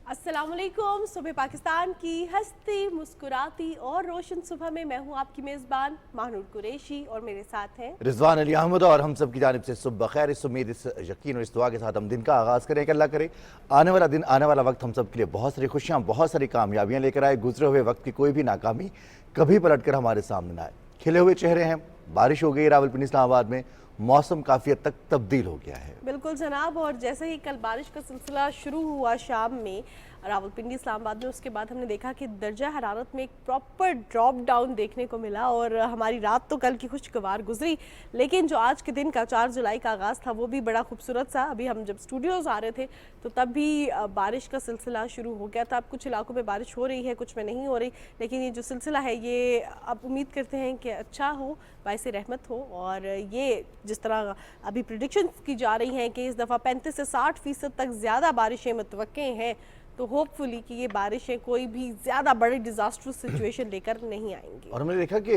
अस्सलामुअलैकुम। सुबह पाकिस्तान की हंसती मुस्कुराती और रोशन सुबह में मैं हूं आपकी मेज़बान माहनूर कुरैशी और मेरे साथ हैं रिजवान अली अहमद। और हम सब की जानिब से सुबह खैर, इस उम्मीद, इस यकीन और इस दुआ के साथ हम दिन का आगाज़ करें कि अल्लाह करे आने वाला दिन, आने वाला वक्त हम सब के लिए बहुत सारी खुशियाँ, बहुत सारी कामयाबियाँ लेकर आए। गुजरे हुए वक्त की कोई भी नाकामी कभी पलट कर हमारे सामने ना आए। खिले हुए चेहरे हैं। बारिश हो गई रावलपिंडी इस्लामाबाद में, मौसम काफ़ी हद तक तब्दील हो गया है। बिल्कुल जनाब। और जैसे ही कल बारिश का सिलसिला शुरू हुआ शाम में रावलपिंडी इस्लामाबाद में, उसके बाद हमने देखा कि दर्जा हरारत में एक प्रॉपर ड्रॉप डाउन देखने को मिला और हमारी रात तो कल की खुशगवार गुजरी, लेकिन जो आज के दिन का 4 जुलाई का आगाज़ था वो भी बड़ा खूबसूरत सा। अभी हम जब स्टूडियोज़ आ रहे थे तो तब भी बारिश का सिलसिला शुरू हो गया था। अब कुछ इलाकों में बारिश हो रही है, कुछ में नहीं हो रही, लेकिन ये जो सिलसिला है ये अब उम्मीद करते हैं कि अच्छा हो, बाइस रहमत हो। और ये जिस तरह अभी प्रिडिक्शंस की जा रही हैं कि इस दफ़ा 35 से 60% तक ज़्यादा बारिशें मुतवक्के हैं, तो होपफुली कि ये बारिशें कोई भी ज़्यादा बड़ी डिज़ास्टरस सिचुएशन लेकर नहीं आएंगी। और हमने देखा कि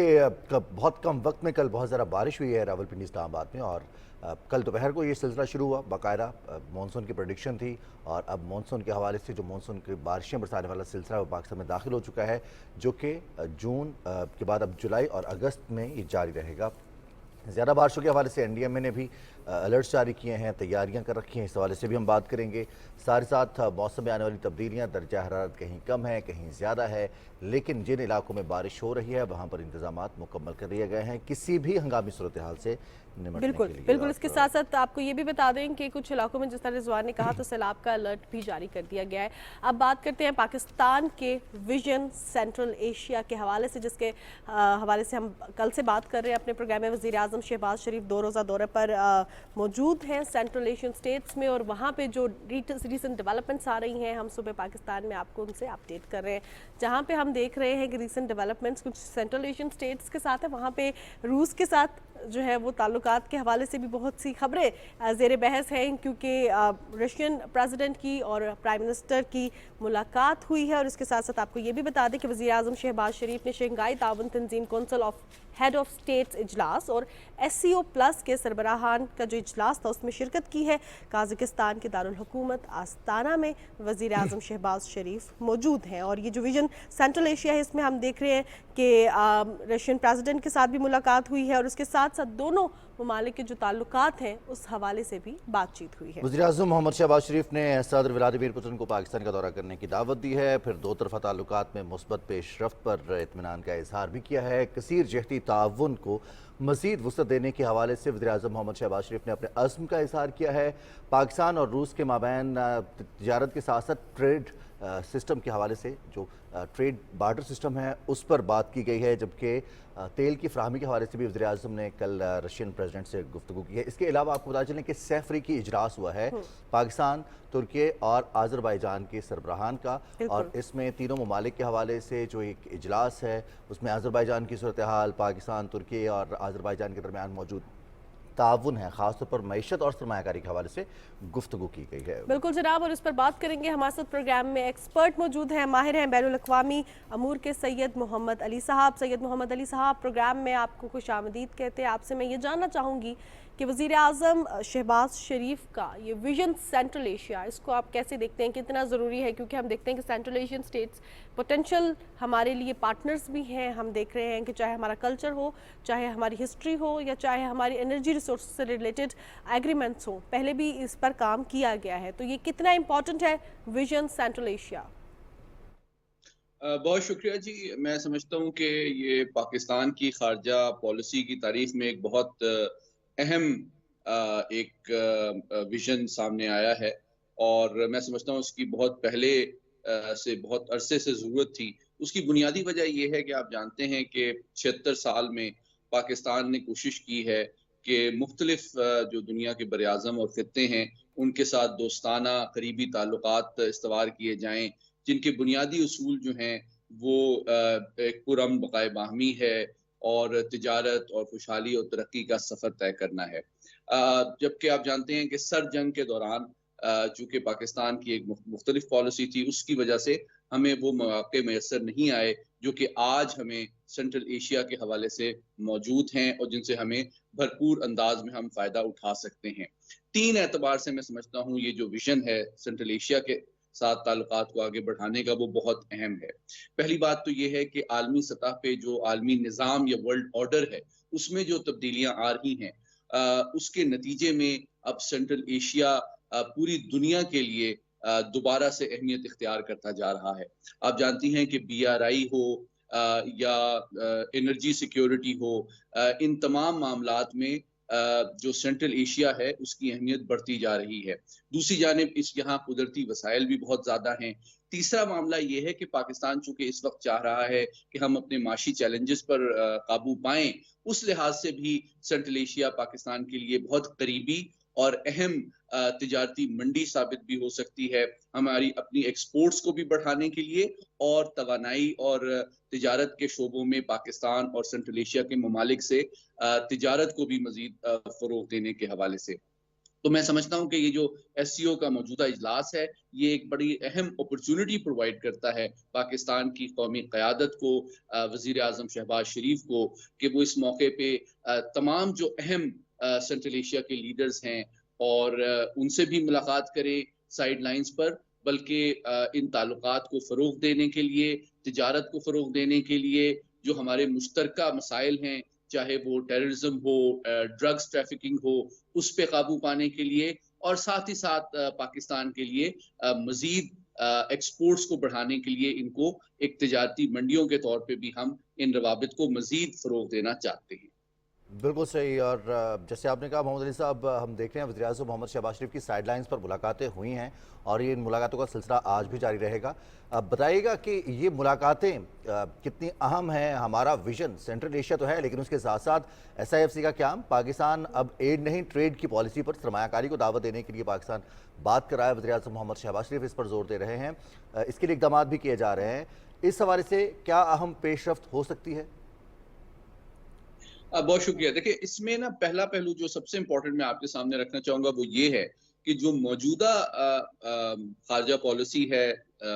बहुत कम वक्त में कल बहुत ज़्यादा बारिश हुई है रावलपिंडी इस्लामाबाद में। और कल दोपहर को ये सिलसिला शुरू हुआ, बाकायदा मानसून की प्रेडिक्शन थी। और अब मानसून के हवाले से जो मानसून की बारिशें बरसाने वाला सिलसिला वो पाकिस्तान में दाखिल हो चुका है, जो कि जून के बाद अब जुलाई और अगस्त में ये जारी रहेगा। ज़्यादा बारिशों के हवाले से एनडीएमए ने भी अलर्ट्स जारी किए हैं, तैयारियां कर रखी हैं। इस हवाले से भी हम बात करेंगे। साथ ही साथ मौसम में आने वाली तब्दीलियां, दर्जा हरारत कहीं कम है, कहीं ज़्यादा है, लेकिन जिन इलाकों में बारिश हो रही है वहाँ पर इंतजामात मुकम्मल कर लिए गए हैं किसी भी हंगामी सूरत हाल से निमटने बिल्कुल के लिए। बिल्कुल। इसके साथ साथ आपको ये भी बता दें कि कुछ इलाकों में जिस तरह रिजवान ने कहा तो सैलाब का अलर्ट भी जारी कर दिया गया है। अब बात करते हैं पाकिस्तान के विजन सेंट्रल एशिया के हवाले से, जिसके हवाले से हम कल से बात कर रहे हैं अपने प्रोग्राम में। वज़ीर आज़म शहबाज शरीफ 2 रोज़ा दौरे पर मौजूद हैं सेंट्रल एशियन स्टेट्स में, और वहाँ पर जो रिसेंट डेवलपमेंट्स आ रही हैं हम सुबह पाकिस्तान में आपको उनसे अपडेट कर रहे हैं। जहाँ पर हम देख रहे हैं कि रिसेंट डेवलपमेंट्स कुछ सेंट्रल एशियन स्टेट्स के साथ है, वहाँ पर रूस के साथ जो है वो ताल्लुकात के हवाले से भी बहुत सी खबरें ज़ेर बहस हैं, क्योंकि रशियन प्रेसिडेंट की और प्राइम मिनिस्टर की मुलाकात हुई है। और इसके साथ साथ आपको ये भी बता दें कि वज़ीर आज़म शहबाज शरीफ ने शंघाई ताउन तंजीम council of head of states इजलास और SCO प्लस के सरबराहान का जो इजलास था उसमें शिरकत की है। काज़ाकिस्तान के दारुल हुकूमत आस्ताना में वज़ीर आज़म शहबाज शरीफ मौजूद हैं। और ये जो विजन सेंट्रल एशिया है इसमें हम देख रहे हैं कि रशियन प्रेसिडेंट के साथ भी मुलाकात हुई है, और उसके साथ साथ दोनों ममालिक के जो ताल्लुकात हैं उस हवाले से भी बातचीत हुई है। वज़ीर आज़म मोहम्मद शहबाज शरीफ ने सदर व्लादिमीर पुतिन को पाकिस्तान का दौरा करने की दावत दी है। फिर दो तरफा ताल्लुकात में मुस्बत पेशरफ्त पर इत्मीनान का इजहार भी किया है। कसीर जहती ताउन को मज़ीद वुसअत देने के हवाले से वज़ीर आज़म मोहम्मद शहबाज शरीफ ने अपने अज़्म का इजहार किया है। पाकिस्तान और रूस के माबैन तजारत के साथ साथ ट्रेड सिस्टम के हवाले से जो ट्रेड बार्टर सिस्टम है उस पर बात की गई है, जबकि तेल की फ्राहमी के हवाले से भी वज़ीर आज़म ने कल रशियन प्रेसिडेंट से गुफ्तगू की है। इसके अलावा आपको बता चलें कि सैफरीकी इजलास हुआ है पाकिस्तान, तुर्की और आज़रबाईजान के सरबराहान का, और इसमें तीनों ममालिक के हवाले से जो एक इजलास है उसमें आज़रबाईजान की सूरत हाल, पाकिस्तान, तुर्की और आज़रबाईजान के दरमियान मौजूद ताउन है, खासतौर पर मईशत और सरमायाकारी के हवाले से गुफ्तगू की गई है। बिल्कुल जनाब, और इस पर बात करेंगे। हमारे साथ प्रोग्राम में एक्सपर्ट मौजूद हैं, माहिर हैं बैनुल अक़वामी अमूर के सैयद मोहम्मद अली साहब। सैयद मोहम्मद अली साहब, प्रोग्राम में आपको खुश आमदीद कहते हैं। आपसे मैं ये जानना चाहूँगी कि वज़ीर आज़म शहबाज शरीफ का ये विजन सेंट्रल एशिया, इसको आप कैसे देखते हैं, कितना ज़रूरी है? क्योंकि हम देखते हैं कि सेंट्रल एशियन स्टेट्स पोटेंशियल हमारे लिए पार्टनर्स भी हैं। हम देख रहे हैं कि चाहे हमारा कल्चर हो, चाहे हमारी हिस्ट्री हो, या चाहे हमारी एनर्जी रिसोर्स से रिलेटेड एग्रीमेंट्स हो, पहले भी इस पर काम किया गया है। तो ये कितना इम्पोर्टेंट है विजन सेंट्रल एशिया? बहुत शुक्रिया जी। मैं समझता हूँ कि ये पाकिस्तान की ख़ारजा पॉलिसी की तारीफ़ में एक बहुत अहम एक विज़न सामने आया है, और मैं समझता हूँ उसकी बहुत पहले से बहुत अरसे से ज़रूरत थी। उसकी बुनियादी वजह ये है कि आप जानते हैं कि 76 साल में पाकिस्तान ने कोशिश की है कि मुख्तलिफ़ जो दुनिया के बरआज़म और ख़ित्ते हैं, उनके साथ दोस्ताना करीबी ताल्लुकात इस्तवार किए जाएँ, जिनके बुनियादी उसूल जो हैं वो एक पुरअमन बक़ाए बाहमी है, और तिजारत और खुशहाली और तरक्की का सफ़र तय करना है। जबकि आप जानते हैं कि सर्द जंग के दौरान चूँकि पाकिस्तान की एक मुख्तलिफ पॉलिसी थी, उसकी वजह से हमें वो मौक़े मैसर नहीं आए जो कि आज हमें सेंट्रल एशिया के हवाले से मौजूद हैं, और जिनसे हमें भरपूर अंदाज में हम फ़ायदा उठा सकते हैं। 3 एतबार से मैं समझता हूँ ये जो विज़न है सेंट्रल एशिया के साथ ताल्लुकात को आगे बढ़ाने का वो बहुत अहम है। पहली बात तो ये है कि आलमी सतह पे जो आलमी निज़ाम या वर्ल्ड ऑर्डर है, उसमें जो तब्दीलियाँ आ रही हैं, उसके नतीजे में अब सेंट्रल एशिया पूरी दुनिया के लिए दोबारा से अहमियत इख्तियार करता जा रहा है। आप जानती हैं कि BRI हो या एनर्जी सिक्योरिटी हो, इन तमाम मामलात में जो सेंट्रल एशिया है उसकी अहमियत बढ़ती जा रही है। दूसरी जानिब इस यहाँ कुदरती वसाइल भी बहुत ज़्यादा हैं। तीसरा मामला ये है कि पाकिस्तान चूँकि इस वक़्त चाह रहा है कि हम अपने माशी चैलेंजेस पर काबू पाएँ, उस लिहाज से भी सेंट्रल एशिया पाकिस्तान के लिए बहुत करीबी और अहम तिजारती मंडी साबित भी हो सकती है, हमारी अपनी एक्सपोर्ट्स को भी बढ़ाने के लिए और तवानाई और तिजारत के शोबों में पाकिस्तान और सेंट्रल एशिया के ममालिक से तिजारत को भी मज़ीद फ़रोग़ देने के हवाले से। तो मैं समझता हूँ कि ये जो SCO का मौजूदा इजलास है, ये एक बड़ी अहम अपॉर्चुनिटी प्रोवाइड करता है पाकिस्तान की कौमी क़यादत को, वज़ीर आज़म शहबाज शरीफ को, कि वो इस मौके पे तमाम जो अहम सेंट्रल एशिया के लीडर्स हैं और उनसे भी मुलाकात करें साइड लाइन्स पर, बल्कि इन ताल्लुकात को फ़रोग़ देने के लिए, तिजारत को फ़रोग़ देने के लिए, जो हमारे मुश्तरका मसाइल हैं, चाहे वो टेररिज्म हो, ड्रग्स ट्रैफिकिंग हो, उस पे काबू पाने के लिए और साथ ही साथ पाकिस्तान के लिए मज़ीद एक्सपोर्ट्स को बढ़ाने के लिए इनको एक तिजारती मंडियों के तौर पे भी हम इन रवाबित को मज़ीद फ़रोग़ देना चाहते हैं। बिल्कुल सही। और जैसे आपने कहा मोहम्मद अली साहब, हम देख रहे हैं वज़ीर आज़म मोहम्मद शहबाज शरीफ की साइडलाइंस पर मुलाकातें हुई हैं और ये इन मुलाकातों का सिलसिला आज भी जारी रहेगा। अब बताइएगा कि ये मुलाकातें कितनी अहम हैं। हमारा विजन सेंट्रल एशिया तो है, लेकिन उसके साथ साथ SIFC का क्या, पाकिस्तान अब एड नहीं ट्रेड की पॉलिसी पर सरमायाकारी को दावत देने के लिए पाकिस्तान बात कर रहा है। वज़ीर आज़म मोहम्मद शहबाज शरीफ इस पर जोर दे रहे हैं, इसके लिए इक़दाम भी किए जा रहे हैं। इस हवाले से क्या अहम पेशरफ्त हो सकती है? बहुत शुक्रिया। देखिए, इसमें ना पहला पहलू जो सबसे इम्पोर्टेंट मैं आपके सामने रखना चाहूँगा वो ये है कि जो मौजूदा ख़ारजा पॉलिसी है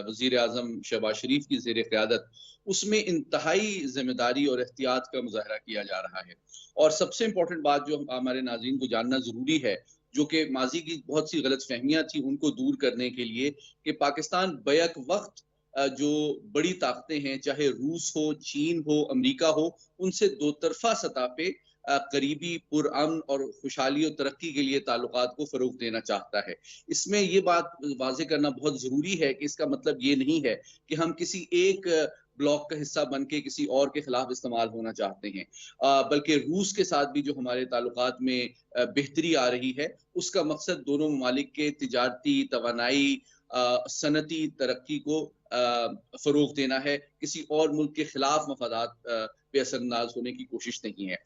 वज़ीर आज़म शहबाज शरीफ की ज़ेर क़यादत, उसमें इंतहाई ज़िम्मेदारी और एहतियात का मुज़ाहरा किया जा रहा है। और सबसे इम्पोर्टेंट बात जो हमारे नाज़रीन को जानना ज़रूरी है, जो कि माज़ी की बहुत सी गलतफ़हमियाँ थी, उनको दूर करने के लिए, कि पाकिस्तान बैक वक़्त जो बड़ी ताकतें हैं, चाहे रूस हो, चीन हो, अमेरिका हो, उनसे दो तरफ़ा सतह पे करीबी, पुरअमन और खुशहाली और तरक्की के लिए ताल्लुकात को फ़रोग़ देना चाहता है। इसमें ये बात वाज़ेह करना बहुत ज़रूरी है कि इसका मतलब ये नहीं है कि हम किसी एक ब्लॉक का हिस्सा बन के किसी और के खिलाफ इस्तेमाल होना चाहते हैं, बल्कि रूस के साथ भी जो हमारे ताल्लुकात में बेहतरी आ रही है, उसका मकसद दोनों ममालिक के तिजारती, तवानाई, सनती तरक्की को फ़रोग़ देना है। किसी और मुल्क के खिलाफ मफादात पे असरअंदाज होने की कोशिश नहीं है।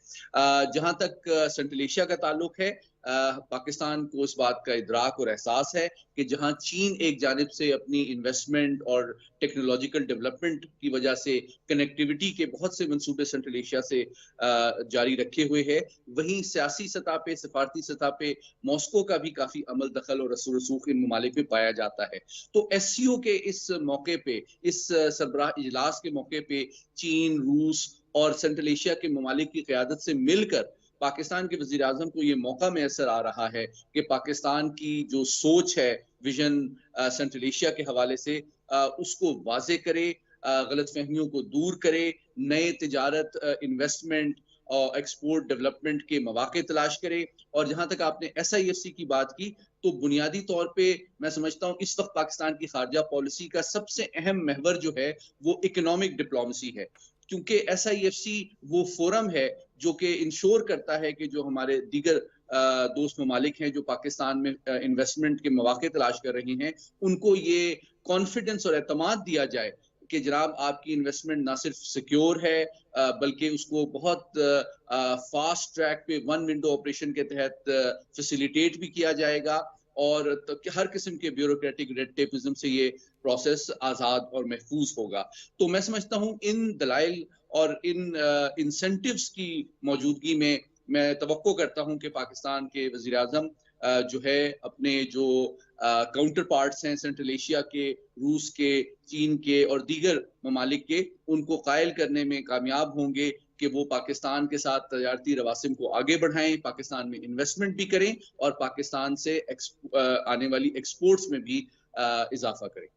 जहाँ तक सेंट्रल एशिया का ताल्लुक है, पाकिस्तान को इस बात का इदराक और एहसास है कि जहाँ चीन एक जानिब से अपनी इन्वेस्टमेंट और टेक्नोलॉजिकल डेवलपमेंट की वजह से कनेक्टिविटी के बहुत से मंसूबे सेंट्रल एशिया से जारी रखे हुए है, वहीं सियासी सतह पे, सफारती सतह पे मॉस्को का भी काफ़ी अमल दखल और असर रसूख इन ममालिक में पाया जाता है। तो SCO के इस मौके पे, इस सरबराह इजलास के मौके पे चीन, रूस और सेंट्रल एशिया के ममालिक की क़यादत से मिलकर पाकिस्तान के वज़ीर आज़म को ये मौका मैसर आ रहा है कि पाकिस्तान की जो सोच है, विजन सेंट्रल एशिया के हवाले से, उसको वाज़ेह करे, गलतफहमियों को दूर करे, नए तिजारत, इन्वेस्टमेंट और एक्सपोर्ट डेवलपमेंट के मौके तलाश करे। और जहाँ तक आपने SIFC की बात की, तो बुनियादी तौर पे मैं समझता हूँ इस वक्त पाकिस्तान की खारजा पॉलिसी का सबसे अहम महवर जो है वो इकोनॉमिक डिप्लोमेसी है, क्योंकि SIFC वो फोरम है जो कि इंश्योर करता है कि जो हमारे दीगर दोस्त ममालिक हैं जो पाकिस्तान में इन्वेस्टमेंट के मौके तलाश कर रही हैं, उनको ये कॉन्फिडेंस और एतमाद दिया जाए कि जनाब आपकी इन्वेस्टमेंट ना सिर्फ सिक्योर है, बल्कि उसको बहुत फास्ट ट्रैक पे वन विंडो ऑपरेशन के तहत फैसिलिटेट भी किया जाएगा और हर किस्म के ब्यूरोक्रेटिक रेड टेपिज्म से ये प्रोसेस आज़ाद और महफूज होगा। तो मैं समझता हूँ इन दलाइल और इन इंसेंटिव्स की मौजूदगी में मैं तवक्को करता हूँ कि पाकिस्तान के वज़ीर आज़म जो है अपने जो काउंटर पार्ट्स हैं सेंट्रल एशिया के, रूस के, चीन के और दीगर ममालिक के, उनको कायल करने में कामयाब होंगे कि वो पाकिस्तान के साथ तजारती रवासिम को आगे बढ़ाएं, पाकिस्तान में इन्वेस्टमेंट भी करें और पाकिस्तान से आने वाली एक्सपोर्ट्स में भी इजाफा करें।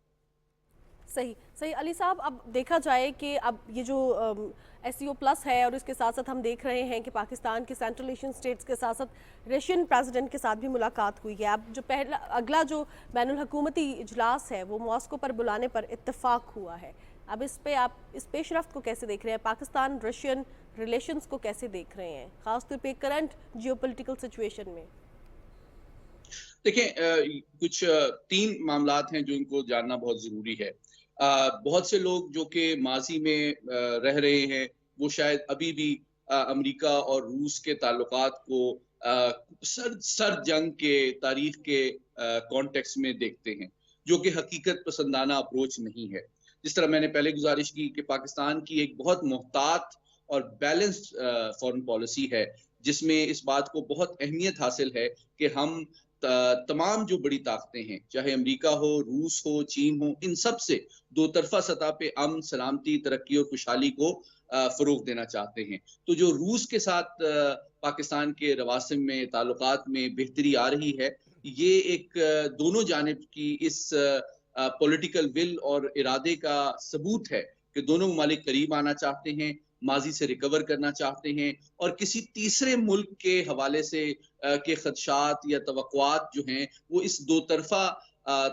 सही सही अली साहब, अब देखा जाए कि अब ये जो एससीओ प्लस है और इसके साथ साथ हम देख रहे हैं कि पाकिस्तान के सेंट्रल एशियन स्टेट्स के साथ साथ रशियन प्रेसिडेंट के साथ भी मुलाकात हुई है। अब जो पहला अगला जो बैनुल हुकूमती इजलास है वो मॉस्को पर बुलाने पर इत्तेफाक हुआ है। अब इस पे आप इस पेशरफ्त को कैसे देख रहे हैं, पाकिस्तान रशियन रिलेशंस को कैसे देख रहे हैं, खासतौर पे करंट जियोपॉलिटिकल सिचुएशन में? देखें, कुछ तीन मामलात हैं जो इनको जानना बहुत ज़रूरी है। बहुत से लोग जो कि माज़ी में रह रहे हैं, वो शायद अभी भी अमेरिका और रूस के ताल्लुकात को सर्द जंग के तारीख के कॉन्टेक्स्ट में देखते हैं, जो कि हकीकत पसंदाना अप्रोच नहीं है। जिस तरह मैंने पहले गुजारिश की कि पाकिस्तान की एक बहुत मोहतात और बैलेंस्ड फॉरेन पॉलिसी है, जिसमें इस बात को बहुत अहमियत हासिल है कि हम तमाम जो बड़ी ताकतें हैं, चाहे अमेरिका हो, रूस हो, चीन हो, इन सब से दो तरफा सतह पे अमन, सलामती, तरक्की और खुशहाली को फ़रोग़ देना चाहते हैं। तो जो रूस के साथ पाकिस्तान के रवासिम में, ताल्लुकात में बेहतरी आ रही है, ये एक दोनों जानिब की इस पॉलिटिकल विल और इरादे का सबूत है कि दोनों ममालिक करीब आना चाहते हैं, माजी से रिकवर करना चाहते हैं और किसी तीसरे मुल्क के हवाले से के खदशात या तवक्कुआत जो हैं वो इस दो तरफा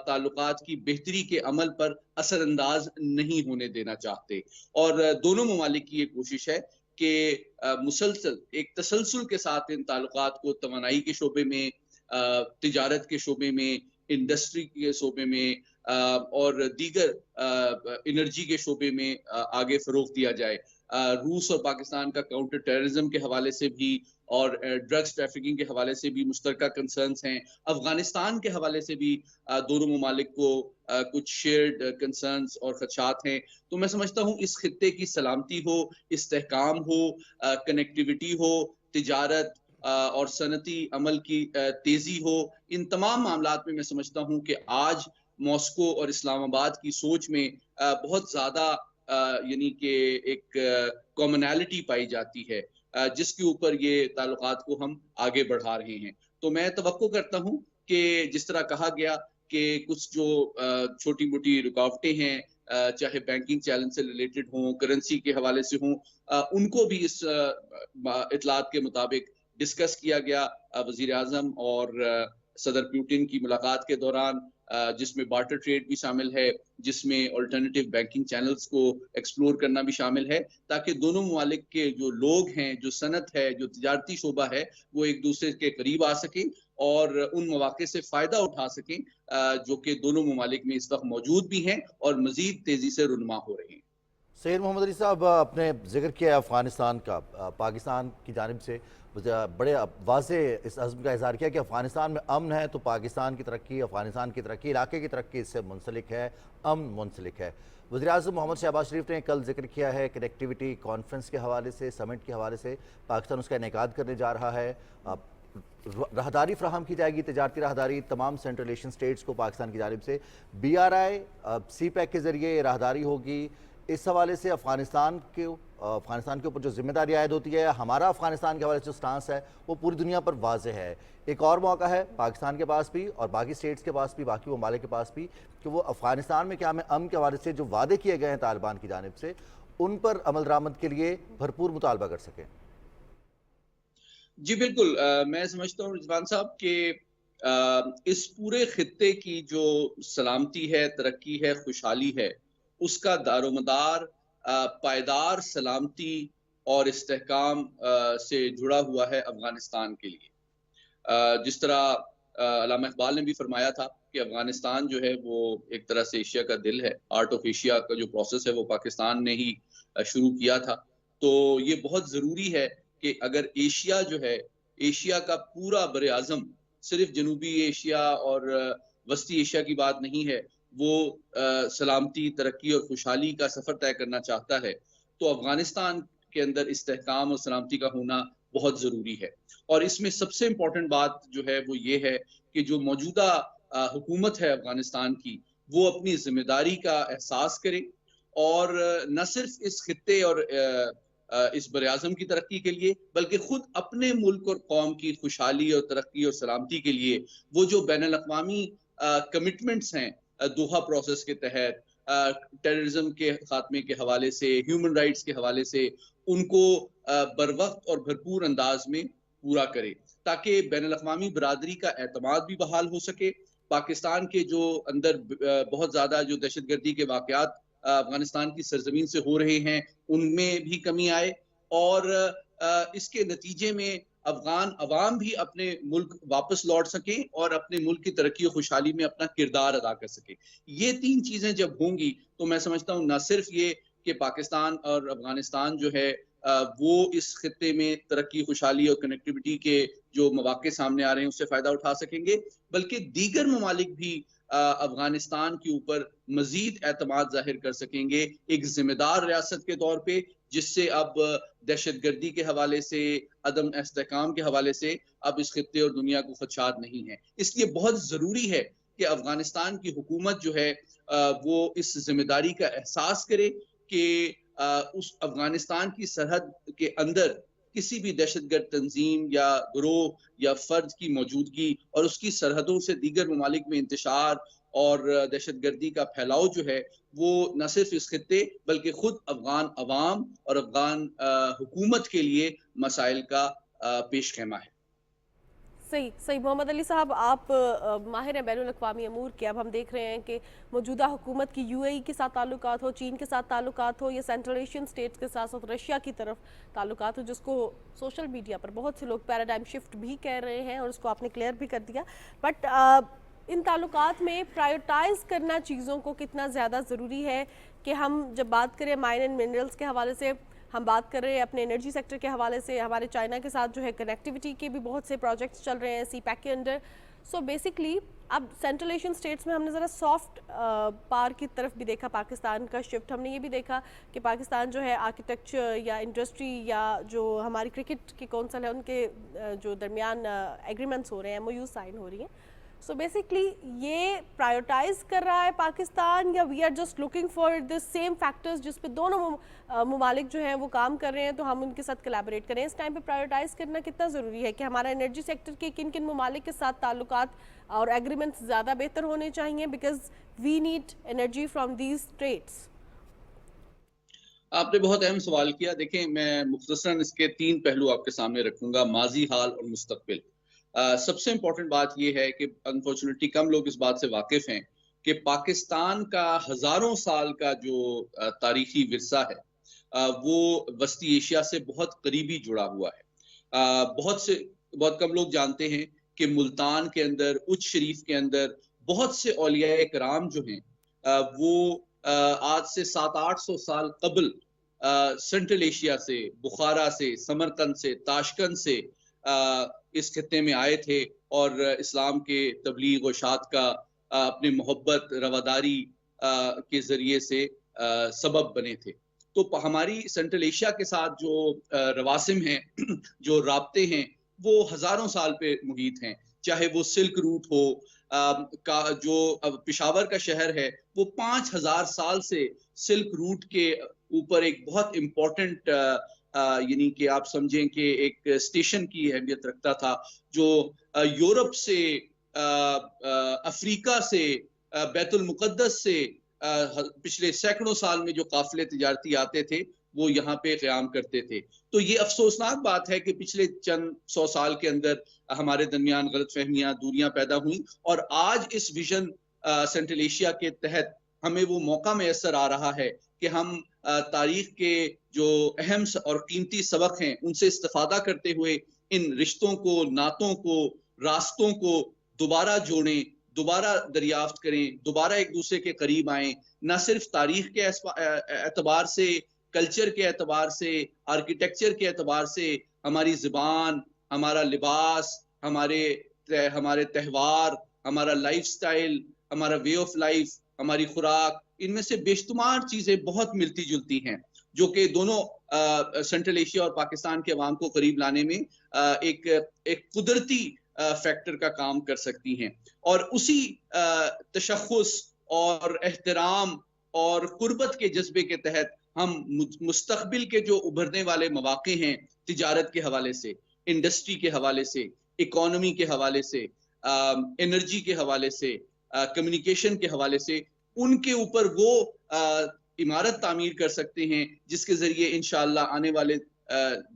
ताल्लुकात की बेहतरी के अमल पर असरअंदाज नहीं होने देना चाहते। और दोनों ममालिक की ये कोशिश है कि मुसलसल एक तसलसल के साथ इन ताल्लुकात को तवानाई के शोबे में, तिजारत के शोबे में, इंडस्ट्री के शोबे में और दीगर एनर्जी के शोबे में आगे फ़रोग़ दिया जाए। रूस और पाकिस्तान का काउंटर टेररिज्म के हवाले से भी और ड्रग्स ट्रैफिकिंग के हवाले से भी मुश्तरका कंसर्न्स हैं। अफगानिस्तान के हवाले से भी दोनों ममालिक को कुछ शेयर्ड कंसर्न्स और खदशात हैं। तो मैं समझता हूँ इस खित्ते की सलामती हो, इस्तेहकाम हो, कनेक्टिविटी हो, तिजारत और सनती अमल की तेज़ी हो, इन तमाम मामलात में मैं समझता हूँ कि आज मॉस्को और इस्लामाबाद की सोच में बहुत ज़्यादा यानी कि एक कॉमनैलिटी पाई जाती है, जिसके ऊपर ये ताल्लुकात को हम आगे बढ़ा रहे हैं। तो मैं तवक्को करता हूँ कि जिस तरह कहा गया कि कुछ जो छोटी-मोटी रुकावटें हैं, चाहे बैंकिंग चैलेंज से रिलेटेड हों, करेंसी के हवाले से हों, उनको भी इस इत्तलात के मुताबिक डिस्कस किया गया वज़ीर-ए-आज़म और सदर पुतिन की मुलाकात के दौरान, जिसमें बार्टर ट्रेड भी शामिल है, जिसमें अल्टरनेटिव बैंकिंग चैनल्स को एक्सप्लोर करना भी शामिल है, ताकि दोनों ममालिक के जो लोग हैं, जो सनत है, जो तिजारती शोबा है, वो एक दूसरे के करीब आ सकें और उन मौके से फ़ायदा उठा सकें जो कि दोनों ममालिक में इस वक्त मौजूद भी हैं और मज़ीद तेज़ी से रुनमा हो रहे हैं। सैयद मोहम्मद अली साहब, आपने जिक्र किया अफ़गानिस्तान का, पाकिस्तान की जानिब से बड़े वाज़े इस अज़्म का इज़हार किया कि अफ़गानिस्तान में अमन है तो पाकिस्तान की तरक्की, अफ़गानिस्तान की तरक्की, इलाके की तरक्की इससे मुंसलिक है, अमन मुंसलिक है। वज़ीर-ए-आज़म मोहम्मद शहबाज शरीफ ने कल जिक्र किया है कनेक्टिविटी कॉन्फ्रेंस के हवाले से, समिट के हवाले से पाकिस्तान उसका इनेकाद करने जा रहा है। राहदारी फ्राहम की जाएगी, तजारती राहदारी तमाम सेंट्रल एशियन स्टेट्स को पाकिस्तान की जानिब से, BRI CPEC के ज़रिए राहदारी होगी। इस हवाले से अफ़गानिस्तान के ऊपर जो जिम्मेदारी आयद होती है, हमारा अफ़गानिस्तान के हवाले से जो स्टांस है वो पूरी दुनिया पर वाज़ेह है। एक और मौका है पाकिस्तान के पास भी और बाकी स्टेट्स के पास भी, बाकी ममालिक के पास भी, कि वो अफ़गानिस्तान में क्या में अमन के हवाले से जो वादे किए गए हैं तालिबान की जानिब से, उन पर अमल दरामद के लिए भरपूर मुतालबा कर सकें। जी बिल्कुल, मैं समझता हूँ रिजवान साहब कि इस पूरे खित्ते की जो सलामती है, तरक्की है, खुशहाली है, उसका दारोमदार पायदार सलामती और इस्तेहकाम से जुड़ा हुआ है अफ़गानिस्तान के लिए। जिस तरह अल्लामा इक़बाल ने भी फरमाया था कि अफ़गानिस्तान जो है वो एक तरह से एशिया का दिल है। आर्ट ऑफ एशिया का जो प्रोसेस है वो पाकिस्तान ने ही शुरू किया था। तो ये बहुत ज़रूरी है कि अगर एशिया जो है, एशिया का पूरा बर-ए-आज़म, सिर्फ जनूबी एशिया और वस्ती एशिया की बात नहीं है, वो सलामती, तरक्की और खुशहाली का सफ़र तय करना चाहता है, तो अफ़गानिस्तान के अंदर इस्तेहकाम और सलामती का होना बहुत ज़रूरी है। और इसमें सबसे इम्पोर्टेंट बात जो है वो ये है कि जो मौजूदा हुकूमत है अफ़गानिस्तान की, वो अपनी ज़िम्मेदारी का एहसास करे और न सिर्फ इस खित्ते और इस बर-ए-आज़म की तरक्की के लिए, बल्कि खुद अपने मुल्क और कौम की खुशहाली और तरक्की और सलामती के लिए वो जो बैनुल अक़वामी कमिटमेंट्स हैं दोहा प्रोसेस के तहत, टेररिज्म के खात्मे के हवाले से, ह्यूमन राइट्स के हवाले से उनको बरवक्त और भरपूर अंदाज में पूरा करे, ताकि बैनुल अक़वामी बरादरी का एतमाद भी बहाल हो सके। पाकिस्तान के जो अंदर बहुत ज़्यादा जो दहशतगर्दी के वाक़यात अफ़गानिस्तान की सरज़मीन से हो रहे हैं, उनमें भी कमी आए और इसके नतीजे में अफ़गान अवाम भी अपने मुल्क वापस लौट सकें और अपने मुल्क की तरक्की और खुशहाली में अपना किरदार अदा कर सकें। ये 3 चीज़ें जब होंगी तो मैं समझता हूँ न सिर्फ ये कि पाकिस्तान और अफ़गानिस्तान जो है वो इस खित्ते में तरक्की, खुशहाली और कनेक्टिविटी के जो मौक़े सामने आ रहे हैं उससे फ़ायदा उठा सकेंगे, बल्कि दीगर ममालिक भी अफ़गानिस्तान के ऊपर मज़ीद एतमाद ज़ाहिर कर सकेंगे एक ज़िम्मेदार रियासत के तौर पे, जिससे अब दहशतगर्दी के हवाले से, अदम इस्तेहकाम के हवाले से अब इस खित्ते और दुनिया को खदशात नहीं है। इसलिए बहुत ज़रूरी है कि अफ़गानिस्तान की हुकूमत जो है वो इस ज़िम्मेदारी का एहसास करे कि उस अफ़गानिस्तान की सरहद के अंदर किसी भी दहशतगर्द तंजीम या गिरोह या फर्द की मौजूदगी और उसकी सरहदों से दीगर ममालिक में इंतशार और दहशतगर्दी का फैलाव जो है वो न सिर्फ इस खित्ते बल्कि खुद अफ़गान अवाम और अफ़गान हुकूमत के लिए मसाइल का पेश ख़ैमा है। सही सही। मोहम्मद अली साहब, आप माहिर हैं बैनुल अक़वामी अमूर के। अब हम देख रहे हैं कि मौजूदा हुकूमत की यूएई के साथ ताल्लुकात हो, चीन के साथ ताल्लुकात हो या सेंट्रल एशियन स्टेट्स के साथ साथ रशिया की तरफ ताल्लुकात हो, जिसको सोशल मीडिया पर बहुत से लोग पैराडाइम शिफ्ट भी कह रहे हैं और उसको आपने क्लियर भी कर दिया। बट इन ताल्लुकात में प्रायोरिटाइज़ करना चीज़ों को कितना ज़्यादा ज़रूरी है कि हम जब बात करें माइन एंड मिनरल्स के हवाले से, हम बात कर रहे हैं अपने एनर्जी सेक्टर के हवाले से, हमारे चाइना के साथ जो है कनेक्टिविटी के भी बहुत से प्रोजेक्ट्स चल रहे हैं सी पैक के अंडर। सो बेसिकली अब सेंट्रल एशियन स्टेट्स में हमने ज़रा सॉफ्ट पार की तरफ भी देखा पाकिस्तान का शिफ्ट। हमने ये भी देखा कि पाकिस्तान जो है आर्किटेक्चर या इंडस्ट्री या जो हमारी क्रिकेट की कौंसिल है उनके जो दरमियान एग्रीमेंट्स हो रहे हैं, MOU साइन हो रही हैं। सो बेसिकली ये प्रायोरिटाइज कर रहा है पाकिस्तान या we are just looking for the same factors जिस पे दोनों ममालिक जो हैं वो काम कर रहे हैं तो हम उनके साथ कोलैबोरेट करें। इस टाइम पे प्रायोरिटाइज करना कितना ज़रूरी है कि हमारा एनर्जी सेक्टर के किन किन ममालिक के साथ ताल्लुकात और एग्रीमेंट्स ज़्यादा बेहतर होने चाहिए, because we need energy from these states. आपने बहुत अहम सवाल किया। देखें, मैं मुख्तसरन इसके 3 पहलू आपके सामने रखूंगा, माजी, हाल और मुस्तकबिल। सबसे इम्पोर्टेंट बात यह है कि अनफॉर्चुनेटली कम लोग इस बात से वाकिफ हैं कि पाकिस्तान का हज़ारों साल का जो तारीखी विरसा है वो वस्ती एशिया से बहुत करीबी जुड़ा हुआ है। बहुत कम लोग जानते हैं कि मुल्तान के अंदर, उच्च शरीफ के अंदर बहुत से औलिया कराम जो हैं वो आज से 700-800 साल कबल सेंट्रल एशिया से, बुखारा से, समरकंद से, ताशकंद से इस खित्ते में आए थे और इस्लाम के तबलीग और शात का अपने मोहब्बत, रवादारी के ज़रिए से सबब बने थे। तो हमारी सेंट्रल एशिया के साथ जो रवासिम हैं, जो राब्ते हैं, वो हज़ारों साल पे मुहीत हैं। चाहे वो सिल्क रूट हो, जो पेशावर का शहर है वो 5000 साल से सिल्क रूट के ऊपर एक बहुत इम्पोर्टेंट यानी कि आप समझें कि एक स्टेशन की अहमियत रखता था, जो यूरोप से, अफ्रीका से, बैतुल मुक़द्दस से पिछले सैकड़ों साल में जो काफिले तिजारती आते थे वो यहाँ पे क़याम करते थे। तो ये अफसोसनाक बात है कि पिछले चंद 100 साल के अंदर हमारे दरमियान गलतफहमियां, दूरियां पैदा हुई और आज इस विजन सेंट्रल एशिया के तहत हमें वो मौका मैसर आ रहा है कि हम तारीख के जो अहम और कीमती सबक हैं उनसे इस्तेफादा करते हुए इन रिश्तों को, नातों को, रास्तों को दोबारा जोड़ें, दोबारा दरियाफ्त करें, दोबारा एक दूसरे के करीब आएं। न सिर्फ तारीख के एतबार से, कल्चर के एतबार से, आर्किटेक्चर के एतबार से, हमारी ज़बान, हमारा लिबास, हमारे त्यौहार, हमारा लाइफस्टाइल, हमारा वे ऑफ लाइफ, हमारी खुराक, इनमें से बेशुमार चीज़ें बहुत मिलती जुलती हैं जो कि दोनों सेंट्रल एशिया और पाकिस्तान के अवाम को करीब लाने में एक कुदरती फैक्टर का काम कर सकती हैं। और उसी तशख़्ख़ुस और एहतराम और कुर्बत के जज्बे के तहत हम मुस्तक़बिल के जो उभरने वाले मौक़े हैं, तिजारत के हवाले से, इंडस्ट्री के हवाले से, इकोनॉमी के हवाले से, एनर्जी के हवाले से, कम्युनिकेशन के हवाले से उनके ऊपर वो इमारत तामीर कर सकते हैं जिसके जरिए इंशाअल्लाह आने वाले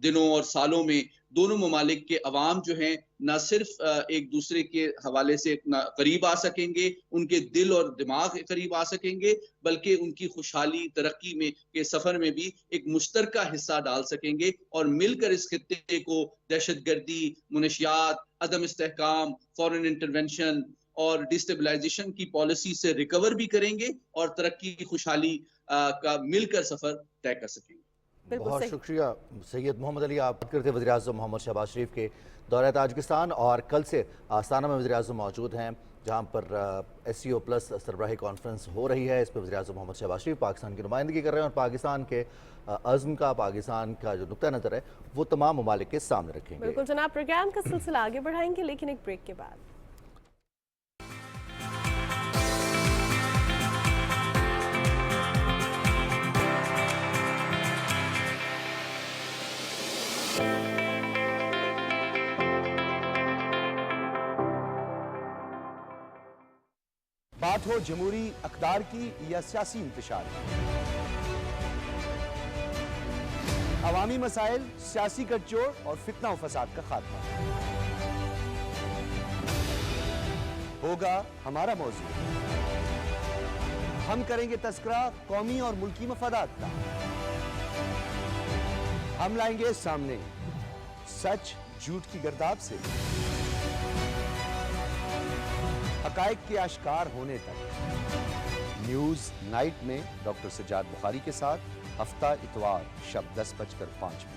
दिनों और सालों में दोनों ममालिक के अवाम जो हैं न सिर्फ एक दूसरे के हवाले से करीब आ सकेंगे, उनके दिल और दिमाग करीब आ सकेंगे, बल्कि उनकी खुशहाली तरक्की में के सफर में भी एक मुश्तरका हिस्सा डाल सकेंगे और मिलकर इस खित्ते को दहशतगर्दी, मुनशियात, अदम इस्तेहकाम, फॉरेन इंटरवेंशन और डिस्टेबलाइजेशन की पॉलिसी से रिकवर भी करेंगे और तरक्की की खुशहाली का मिलकर सफर तय कर सकेंगे। बहुत शुक्रिया सैयद मोहम्मद अली। आप करते वज़ीर आज़म मोहम्मद शहबाज शरीफ के दौरे ताजिकिस्तान और कल से आस्ताना में वज़ीर आज़म मौजूद हैं जहाँ पर SCO प्लस सरबराही कॉन्फ्रेंस हो रही है। इस पर वज़ीर आज़म मोहम्मद शहबाज शरीफ पाकिस्तान की नुमाइंदगी कर रहे हैं और पाकिस्तान के अज़्म का, पाकिस्तान का जो नुक्ता नज़र है वो तमाम ममालिक के सामने रखेंगे। बिल्कुल जनाब, प्रोग्राम का सिलसिला आगे बढ़ाएंगे लेकिन एक ब्रेक के बाद। बात हो जमहूरी अक़दार की या सियासी इंतशार की, अवामी मसाइल, सियासी गठजोड़ और फितना व फसाद का खात्मा होगा हमारा मौजू। हम करेंगे तस्करा कौमी और मुल्की मफादात का। हम लाएंगे सामने सच झूठ की गर्दाब से हकायक के आश्कार होने तक। न्यूज नाइट में डॉक्टर सज्जाद बुखारी के साथ हफ्ता इतवार शब 10:05।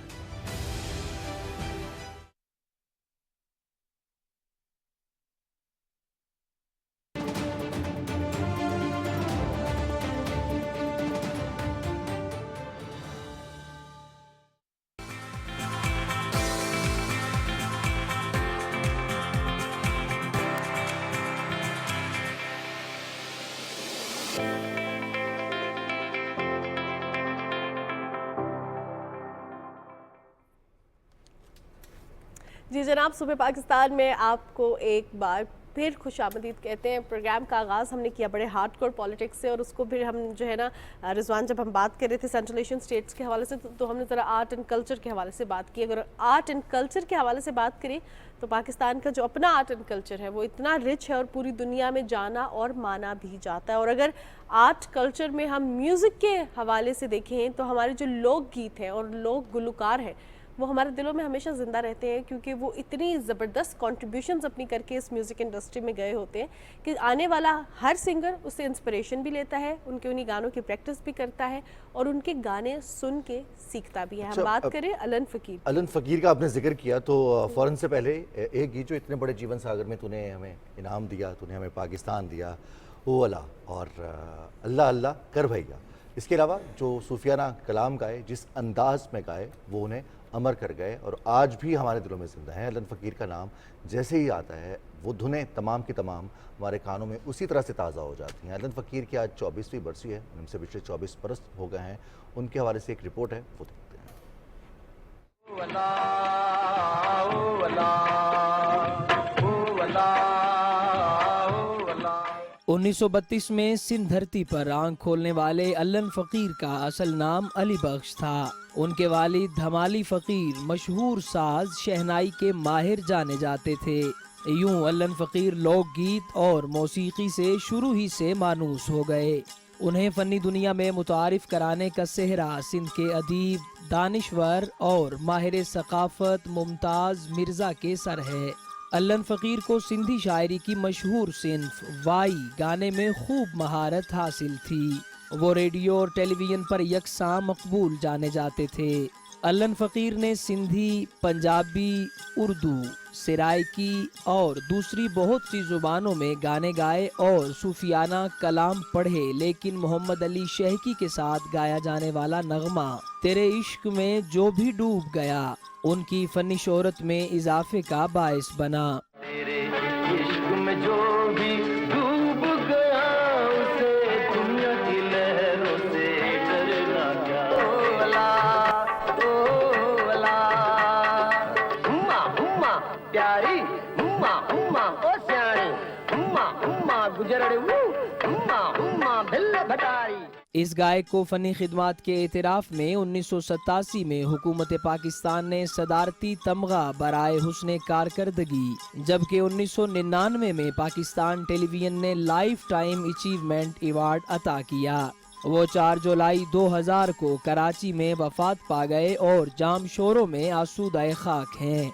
जी जनाब, सुबह पाकिस्तान में आपको एक बार फिर खुशामदीद कहते हैं। प्रोग्राम का आगाज़ हमने किया बड़े हार्डकोर पॉलिटिक्स से और उसको फिर हम जो है ना रिजवान, जब हम बात कर रहे थे सेंट्रल एशियन स्टेट्स के हवाले से तो हमने ज़रा आर्ट एंड कल्चर के हवाले से बात की। अगर आर्ट एंड कल्चर के हवाले से बात करें तो पाकिस्तान का जो अपना आर्ट एंड कल्चर है वो इतना रिच है और पूरी दुनिया में जाना और माना भी जाता है। और अगर आर्ट कल्चर में हम म्यूज़िक के हवाले से देखें तो हमारे जो लोकगीत हैं और लोक गुलकार हैं वो हमारे दिलों में हमेशा ज़िंदा रहते हैं, क्योंकि वो इतनी ज़बरदस्त कॉन्ट्रीब्यूशंस अपनी करके इस म्यूज़िक इंडस्ट्री में गए होते हैं कि आने वाला हर सिंगर उससे इंस्पिरेशन भी लेता है, उनके उन्हीं गानों की प्रैक्टिस भी करता है और उनके गाने सुन के सीखता भी है। हम बात करें अलन फ़कीर। अलन फ़कीर का आपने जिक्र किया तो फ़ौरन से पहले एक गीत जो इतने बड़े जीवन सागर में तूने हमें इनाम दिया, तूने हमें पाकिस्तान दिया, ओ अला और अल्लाह अल्लाह कर भैया, इसके अलावा जो सूफियाना कलाम गाए, जिस अंदाज में गाए वो उन्हें अमर कर गए और आज भी हमारे दिलों में ज़िंदा है। अलन फ़कीर का नाम जैसे ही आता है वो धुनें तमाम की तमाम हमारे कानों में उसी तरह से ताज़ा हो जाती हैं। अलन फ़कीर की आज 24वीं बरसी है, उनसे पिछले 24 बरस हो गए हैं। उनके हवाले से एक रिपोर्ट है, वो देखते हैं। 1932 में सिंध धरती पर आंख खोलने वाले अलन फ़कीर का असल नाम अली बख्श था। उनके वालिद धमाली फ़कीर मशहूर साज शहनाई के माहिर जाने जाते थे। यूं अलन फ़कीर लोकगीत और मौसीकी से शुरू ही से मानूस हो गए। उन्हें फ़नी दुनिया में मुतारिफ कराने का सेहरा सिंध के अदीब, दानिश्वर और माहिर सकाफ़त मुमताज़ मिर्ज़ा के सर है। अलन फ़कीर को सिंधी शायरी की मशहूर सिन्फ वाई गाने में खूब महारत हासिल थी। वो रेडियो और टेलीविज़न पर यकसां मकबूल जाने जाते थे। अलन फ़कीर ने सिंधी, पंजाबी, उर्दू, सराइकी और दूसरी बहुत सी ज़ुबानों में गाने गाए और सूफियाना कलाम पढ़े, लेकिन मोहम्मद अली शेहकी के साथ गाया जाने वाला नगमा तेरे इश्क में जो भी डूब गया उनकी फनी शोहरत में इजाफे का बायस बना। तेरे इश्क में जो भी डूब गया उसे दुनिया की लहरों से डरना क्या। ओ अला हुम्मा हुम्मा प्यारी, हुम्मा हुम्मा ओ स्याणी, उम्मा उम्मा गुजरड़े उम्मा उम्मा भिल्ल भटारी। इस गायक को फनी खिदमात के एतराफ़ में 1987 में हुकूमत पाकिस्तान ने सदारती तमगा बराए हुस्ने कारकर्दगी, जबकि 1999 में पाकिस्तान टेलीविजन ने लाइफ टाइम अचीवमेंट अवार्ड अता किया। वो 4 जुलाई 2000 को कराची में वफात पा गए और जामशोरों में आसूदाए खाक हैं।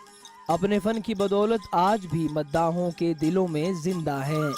अपने फन की बदौलत आज भी मद्दाहों के दिलों में जिंदा हैं।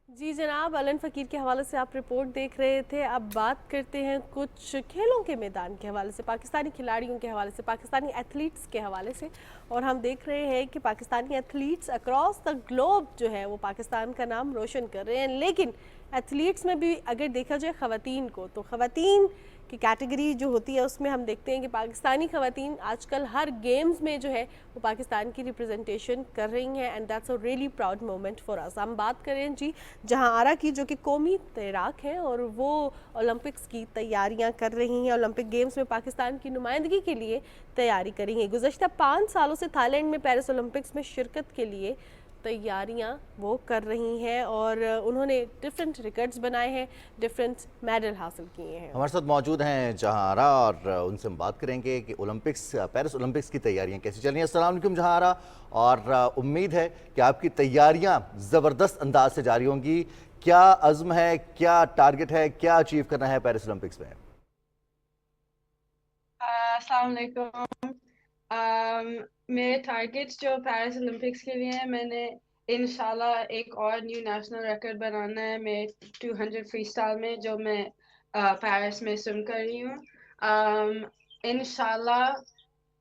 जी जनाब, अलन फ़कीर के हवाले से आप रिपोर्ट देख रहे थे। अब बात करते हैं कुछ खेलों के मैदान के हवाले से, पाकिस्तानी खिलाड़ियों के हवाले से, पाकिस्तानी एथलीट्स के हवाले से। और हम देख रहे हैं कि Pakistani athletes across the globe जो है वो पाकिस्तान का नाम रोशन कर रहे हैं। लेकिन एथलीट्स में भी अगर देखा जाए ख़वातीन को, तो ख़वातीन की कैटेगरी जो होती है उसमें हम देखते हैं कि पाकिस्तानी ख़वातीन आजकल हर गेम्स में जो है वो पाकिस्तान की रिप्रेजेंटेशन कर रही हैं, and that's a really proud moment for us. हम बात करें जी जहां आरा की, जो कि कौमी तैराक हैं और वो ओलंपिक्स की तैयारियां कर रही हैं, ओलंपिक गेम्स में पाकिस्तान की नुमाइंदगी के लिए तैयारी करेंगी। गुज़श्ता 5 सालों से थाईलैंड में पेरिस ओलंपिक्स में शिरकत के लिए तैयारियां वो कर रही हैं और उन्होंने डिफरेंट रिकॉर्ड्स बनाए हैं, डिफरेंट मेडल हासिल किए हैं। हमारे साथ मौजूद हैं जहांआरा और उनसे हम बात करेंगे कि पेरिस ओलंपिक्स की तैयारियां कैसी चल रही हैं। अस्सलाम वालेकुम जहांआरा, और उम्मीद है कि आपकी तैयारियां ज़बरदस्त अंदाज से जारी होंगी। क्या अज़्म है, क्या टारगेट है, क्या अचीव करना है पेरिस ओलंपिक्स में? अस्सलाम वालेकुम। मेरे टारगेट्स जो पेरिस ओलंपिक्स के लिए हैं, मैंने इंशाल्लाह एक और न्यू नेशनल रिकॉर्ड बनाना है मेरे 200 फ्री स्टाइल में, जो मैं पेरिस में स्विम कर रही हूँ। इंशाल्लाह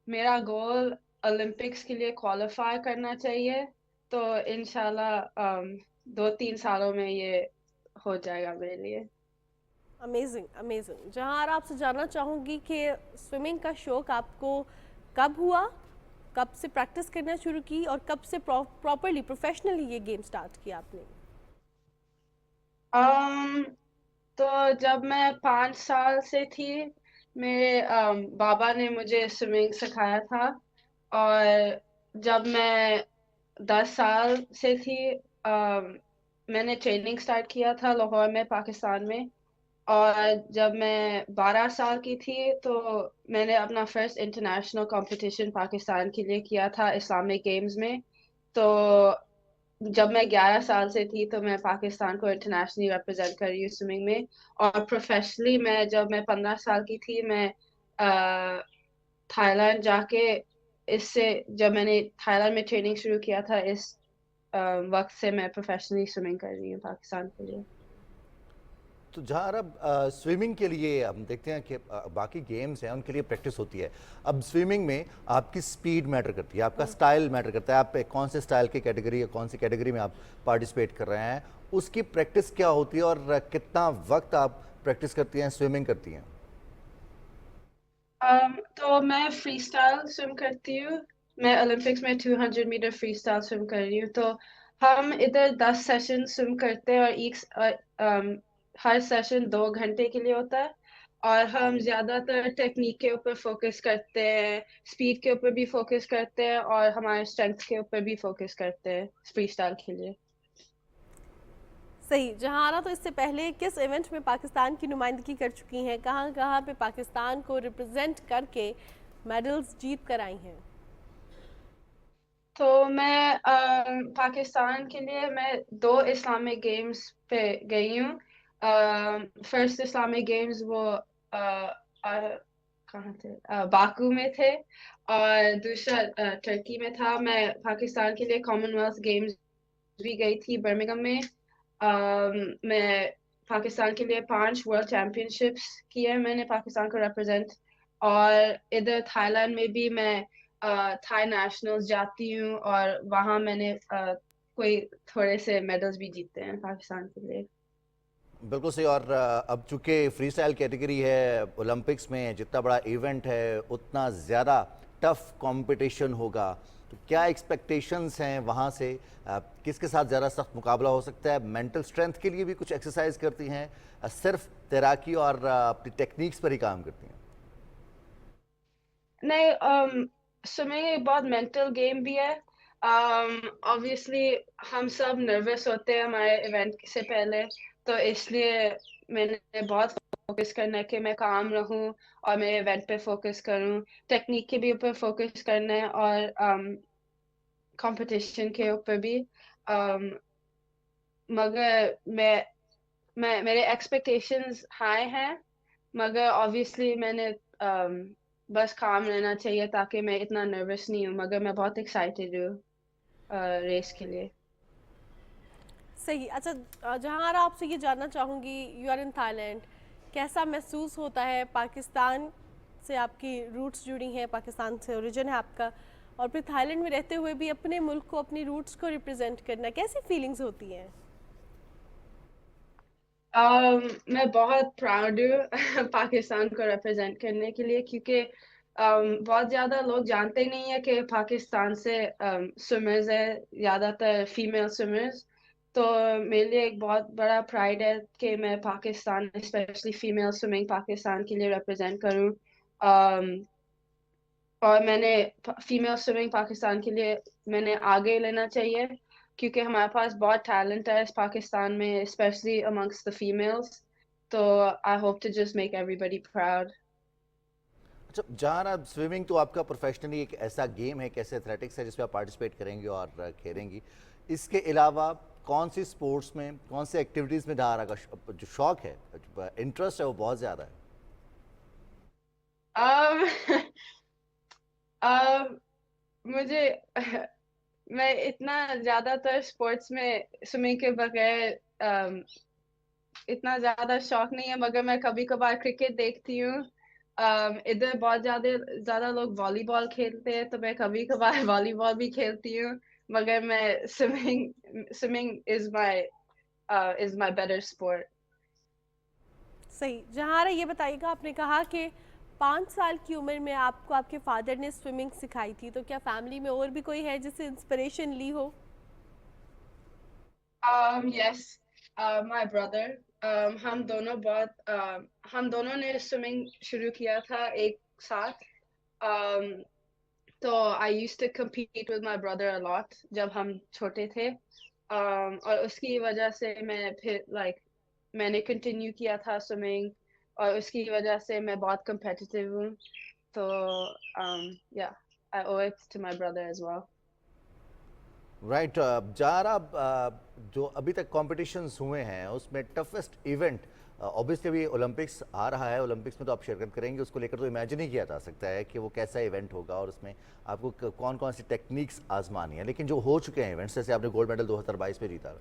मेरा गोल ओलंपिक्स के लिए क्वालिफाई करना चाहिए, तो इंशाल्लाह 2-3 सालों में ये हो जाएगा मेरे लिए। Amazing amazing. जहां आपसे जानना चाहूँगी कि स्विमिंग का शौक़ आपको कब हुआ, कब से प्रैक्टिस करना शुरू की और कब से प्रॉपरली प्रोफेशनली ये गेम स्टार्ट किया आपने? तो जब मैं 5 साल से थी, मेरे बाबा ने मुझे स्विमिंग सिखाया था, और जब मैं 10 साल से थी मैंने ट्रेनिंग स्टार्ट किया था लाहौर में, पाकिस्तान में। और जब मैं 12 साल की थी तो मैंने अपना फर्स्ट इंटरनेशनल कंपटीशन पाकिस्तान के लिए किया था इस्लामिक गेम्स में। तो जब मैं 11 साल से थी तो मैं पाकिस्तान को इंटरनेशनली रिप्रेजेंट कर रही हूँ स्विमिंग में। और प्रोफेशनली जब मैं 15 साल की थी, मैं थाईलैंड जाके, इससे जब मैंने थाईलैंड में ट्रेनिंग शुरू किया था, इस वक्त से मैं प्रोफेशनली स्विमिंग कर रही हूँ पाकिस्तान के लिए। तो जहाँ अब स्विमिंग के लिए हम देखते हैं कि बाकी गेम्स हैं उनके लिए प्रैक्टिस होती है, अब स्विमिंग में आपकी स्पीड मैटर करती है, आपका स्टाइल मैटर करता है, आप कौन से स्टाइल की कैटेगरी या कौन सी कैटेगरी में आप पार्टिसिपेट कर रहे हैं, उसकी प्रैक्टिस क्या होती है और कितना वक्त आप प्रैक्टिस करती हैं, स्विमिंग करती हैं? तो मैं फ्री स्टाइल स्विम करती हूँ। मैं ओलंपिक्स में 200 मीटर फ्री स्टाइल स्विम कर रही हूँ। तो हम इधर 10 सेशन स्विम करते हैं और हर सेशन 2 घंटे के लिए होता है। और हम ज़्यादातर टेक्निक के ऊपर फोकस करते हैं, स्पीड के ऊपर भी फोकस करते हैं, और हमारे स्ट्रेंथ के ऊपर भी फोकस करते हैं फ्री स्टाइल के लिए। सही। जहांआरा, तो इससे पहले किस इवेंट में पाकिस्तान की नुमाइंदगी कर चुकी हैं, कहाँ कहाँ पे पाकिस्तान को रिप्रेजेंट करके मेडल्स जीत कर आई हैं? तो मैं पाकिस्तान के लिए मैं 2 इस्लामिक गेम्स पे गई हूँ। फर्स्ट इस्लामिक गेम्स वो कहाँ थे, बाकू में थे, और दूसरा टर्की में था। मैं पाकिस्तान के लिए कॉमनवेल्थ गेम्स भी गई थी बर्मिंघम में। मैं पाकिस्तान के लिए 5 वर्ल्ड चैम्पियनशिप्स किए हैं मैंने पाकिस्तान को रिप्रेजेंट। और इधर थाईलैंड में भी मैं थाई नेशनल्स जाती हूँ, और वहाँ मैंने कोई थोड़े से मेडल्स भी जीते हैं पाकिस्तान के लिए। बिल्कुल सही। और अब चूंकि फ्री स्टाइल कैटेगरी है, ओलंपिक्स में जितना बड़ा इवेंट है उतना ज़्यादा टफ कंपटीशन होगा, तो क्या एक्सपेक्टेशंस हैं वहाँ से? किसके साथ ज़्यादा सख्त मुकाबला हो सकता है? मेंटल स्ट्रेंथ के लिए भी कुछ एक्सरसाइज करती हैं, सिर्फ तैराकी और अपनी टेक्निक्स पर ही काम करती हैं? नहीं, स्विमिंग एक बहुत मेंटल गेम भी है। ऑब्वियसली हम सब नर्वस होते हैं हमारे इवेंट से पहले, तो इसलिए मैंने बहुत फोकस करना है कि मैं काम रहूं और मेरे इवेंट पे फोकस करूं, टेक्निक के भी ऊपर फोकस करना है और कंपटीशन के ऊपर भी। um, मगर मैं मेरे एक्सपेक्टेशंस हाई हैं, मगर ऑब्वियसली मैंने बस काम रहना चाहिए ताकि मैं इतना नर्वस नहीं हूँ, मगर मैं बहुत एक्साइटेड हूँ रेस के लिए। सही। अच्छा, जहांरा आपसे ये जानना चाहूँगी, यू आर इन थाईलैंड, कैसा महसूस होता है? पाकिस्तान से आपकी रूट्स जुड़ी हैं, पाकिस्तान से ओरिजिन है आपका, और फिर थाईलैंड में रहते हुए भी अपने मुल्क को, अपनी रूट्स को रिप्रेजेंट करना, कैसी फीलिंग्स होती हैं? मैं बहुत प्राउड हूँ पाकिस्तान को रिप्रेजेंट करने के लिए, क्योंकि बहुत ज़्यादा लोग जानते नहीं है कि पाकिस्तान से स्विमर्स है, ज़्यादातर फीमेल स्विमर्स। तो मेरे लिए एक बहुत बड़ा प्राइड है कि मैं Pakistan, specially female swimming Pakistan के लिए रिप्रेजेंट करूँ। um, और मैंने फीमेल स्विमिंग पाकिस्तान के लिए मैंने आगे लेना चाहिए, क्योंकि हमारे पास बहुत टैलेंट है इस पाकिस्तान में, स्पेशली अमंगस्ट द फीमेल्स। तो I hope to just make everybody proud. अच्छा जहां स्विमिंग तो आपका प्रोफेशनली एक ऐसा गेम है, कैसे एथलेटिक्स है जिसमें आप पार्टिसिपेट करेंगे और खेलेंगी, इसके अलावा कौन सी स्पोर्ट्स में, कौन सी एक्टिविटीज़ में जहां का जो शौक है, इंटरेस्ट है, वो बहुत ज़्यादा है? um, मुझे मैं इतना ज्यादातर स्पोर्ट्स में स्विमिंग के बगैर इतना ज्यादा शौक नहीं है, मगर मैं कभी कभार क्रिकेट देखती हूँ। इधर बहुत ज्यादा ज्यादा लोग वॉलीबॉल खेलते हैं, तो मैं कभी कभार वॉलीबॉल भी खेलती हूँ, मगर मैं swimming swimming is my better sport. सही। जहांरा ये बताइएगा, आपने कहा कि 5 साल की उम्र में आपको आपके फादर ने स्विमिंग सिखाई थी, तो क्या फैमिली में और भी कोई है जिससे इंस्पिरेशन ली हो? Yes, my brother. हम दोनों ने स्विमिंग शुरू किया था एक साथ। um, तो I used to compete with my brother a lot जब हम छोटे थे। और उसकी वजह से मैं फिर मैंने कंटिन्यू किया था स्विमिंग, और उसकी वजह से मैं बहुत competitive हूँ। तो yeah, I owe it to my brother as well. Right. जहां जो अभी तक कॉम्पिटिशन्स हुए हैं उसमें टफेस्ट इवेंट, ऑब्वियसली अभी ओलंपिक्स आ रहा है, ओलंपिक्स में तो आप शिरकत करेंगे, उसको लेकर तो इमेजिन ही किया जा सकता है कि वो कैसा इवेंट होगा और उसमें आपको कौन कौन सी टेक्निक्स आजमानी है। लेकिन जो हो चुके हैं इवेंट्स, जैसे आपने गोल्ड मेडल 2022 में जीता,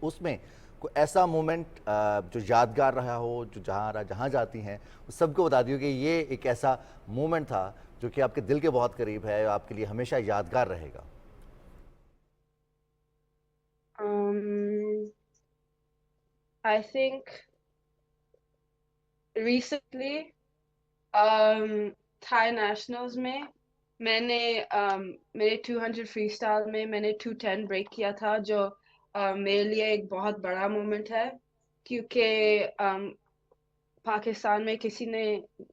उसमें कोई ऐसा मोमेंट जो यादगार रहा हो, जो जहाँ जाती हैं उस सबको बता दियो कि ये एक ऐसा मोमेंट था जो कि आपके दिल के बहुत करीब है, आपके लिए हमेशा यादगार रहेगा? I think recently, Thai nationals में मेरे 200 फ्री स्टाइल में मैंने 210 ब्रेक किया था, जो मेरे लिए एक बहुत बड़ा मोमेंट है, क्योंकि पाकिस्तान में किसी ने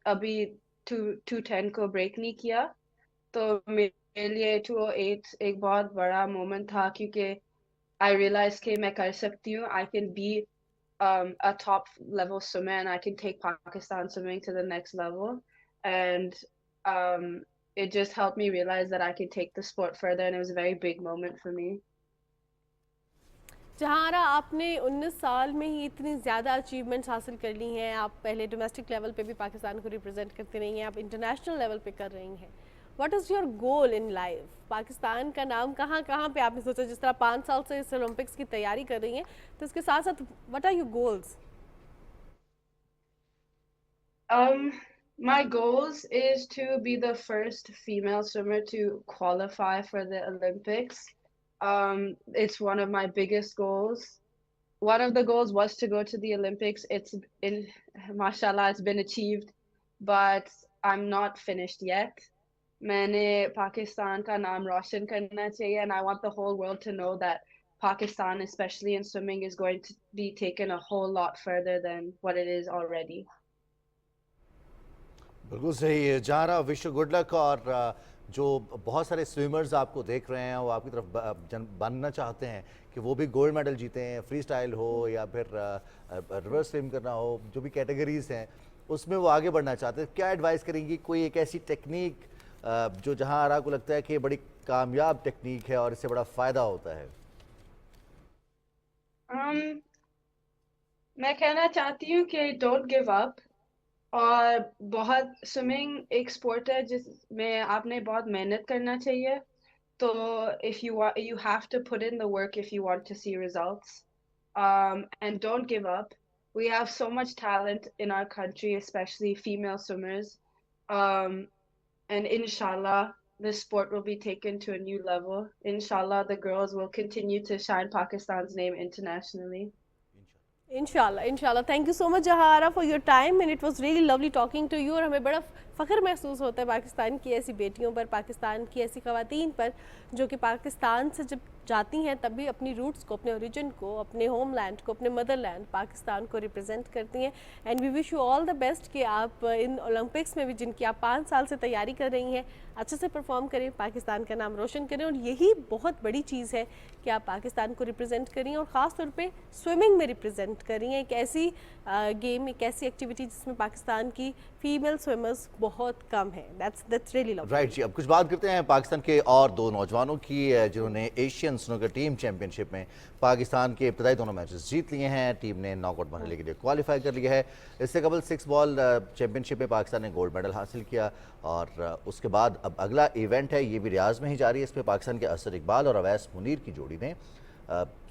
अभी 210 को ब्रेक नहीं किया। तो मेरे लिए 208 एक बहुत बड़ा मोमेंट था, क्योंकि आई रियलाइज कि मैं कर सकती हूँ, I can be a top level swimmer and I can take Pakistan swimming to the next level. And um, it just helped me realize that I could take the sport further, and it was a very big moment for me. जहांरा, आपने 19 साल में ही इतनी ज़्यादा achievements हासिल कर ली हैं। आप पहले डोमेस्टिक लेवल पे भी पाकिस्तान को रिप्रेजेंट करती रही हैं, आप इंटरनेशनल लेवल पे कर रही हैं। What is your goal in life? Pakistan का नाम कहाँ कहाँ पे आपने सोचा? जिस तरह 5 साल से इस ओलंपिक्स की तैयारी कर रही हैं, तो इसके साथ साथ what are your goals? My goals is to be the first female swimmer to qualify for the Olympics. It's one of my biggest goals. One of the goals was to go to the Olympics. Mashallah, it's been achieved, but I'm not finished yet. मैंने पाकिस्तान का नाम रोशन करना चाहिए, and I want the whole world to know that Pakistan, especially in swimming, is going to be taken a whole lot further than what it is already. बिल्कुल सही। जहारा, wish good luck, और जो बहुत सारे स्विमर्स आपको देख रहे हैं वो आपकी तरफ बनना चाहते हैं कि वो भी गोल्ड मेडल जीते हैं, फ्री स्टाइल हो या फिर रिवर्स स्विम करना हो, जो भी कैटेगरीज हैं उसमें वो आगे बढ़ना चाहते हैं, क्या एडवाइस करेंगी? कोई एक ऐसी टेक्निक जो जहां आरा को लगता है कि बड़ी कामयाब टेक्निक है और इससे बड़ा फ़ायदा होता है? मैं कहना चाहती हूँ कि डोंट गिव अप। और बहुत स्विमिंग एक स्पोर्ट है जिसमें आपने बहुत मेहनत करना चाहिए। तो if you have to put in the work if you want to see results. And don't give up. We have so much talent in our country, especially female swimmers. And inshallah, this sport will be taken to a new level. Inshallah, the girls will continue to shine Pakistan's name internationally. इंशाल्लाह thank you so much Zahara for your time and it was really lovely talking to you. और हमें बड़ा फ़ख्र महसूस होता है पाकिस्तान की ऐसी बेटियों पर, पाकिस्तान की ऐसी ख़वातीन पर जो कि पाकिस्तान से जब जाती हैं तब भी अपनी रूट्स को, अपने ओरिजिन को, अपने होमलैंड को, अपने मदरलैंड पाकिस्तान को रिप्रेजेंट करती हैं। And we wish you all the best कि आप इन ओलंपिक्स में भी, जिनकी आप 5 साल से तैयारी कर रही हैं, अच्छे से परफॉर्म करें, पाकिस्तान का नाम रोशन करें। और यही बहुत बड़ी चीज़ है कि आप पाकिस्तान को रिप्रेजेंट करें और ख़ास तौर पे स्विमिंग में रिप्रेजेंट करें। एक ऐसी गेम, एक ऐसी एक्टिविटी जिसमें पाकिस्तान की फीमेल स्विमर्स बहुत कम है। That's really lovely. राइट जी, अब कुछ बात करते हैं पाकिस्तान के और 2 नौजवानों की जिन्होंने एशियन स्नूकर टीम चैंपियनशिप में पाकिस्तान के इब्तदाई दोनों मैचेस जीत लिए हैं। टीम ने नॉकआउट मरहले के लिए क्वालिफाई कर लिया है। इससे कबल 6 बॉल चैंपियनशिप में पाकिस्तान ने गोल्ड मेडल हासिल किया और उसके बाद अब अगला इवेंट है, ये भी रियाज में ही जारी है। इसमें पाकिस्तान के असर इकबाल और अवैस मुनीर की जोड़ी ने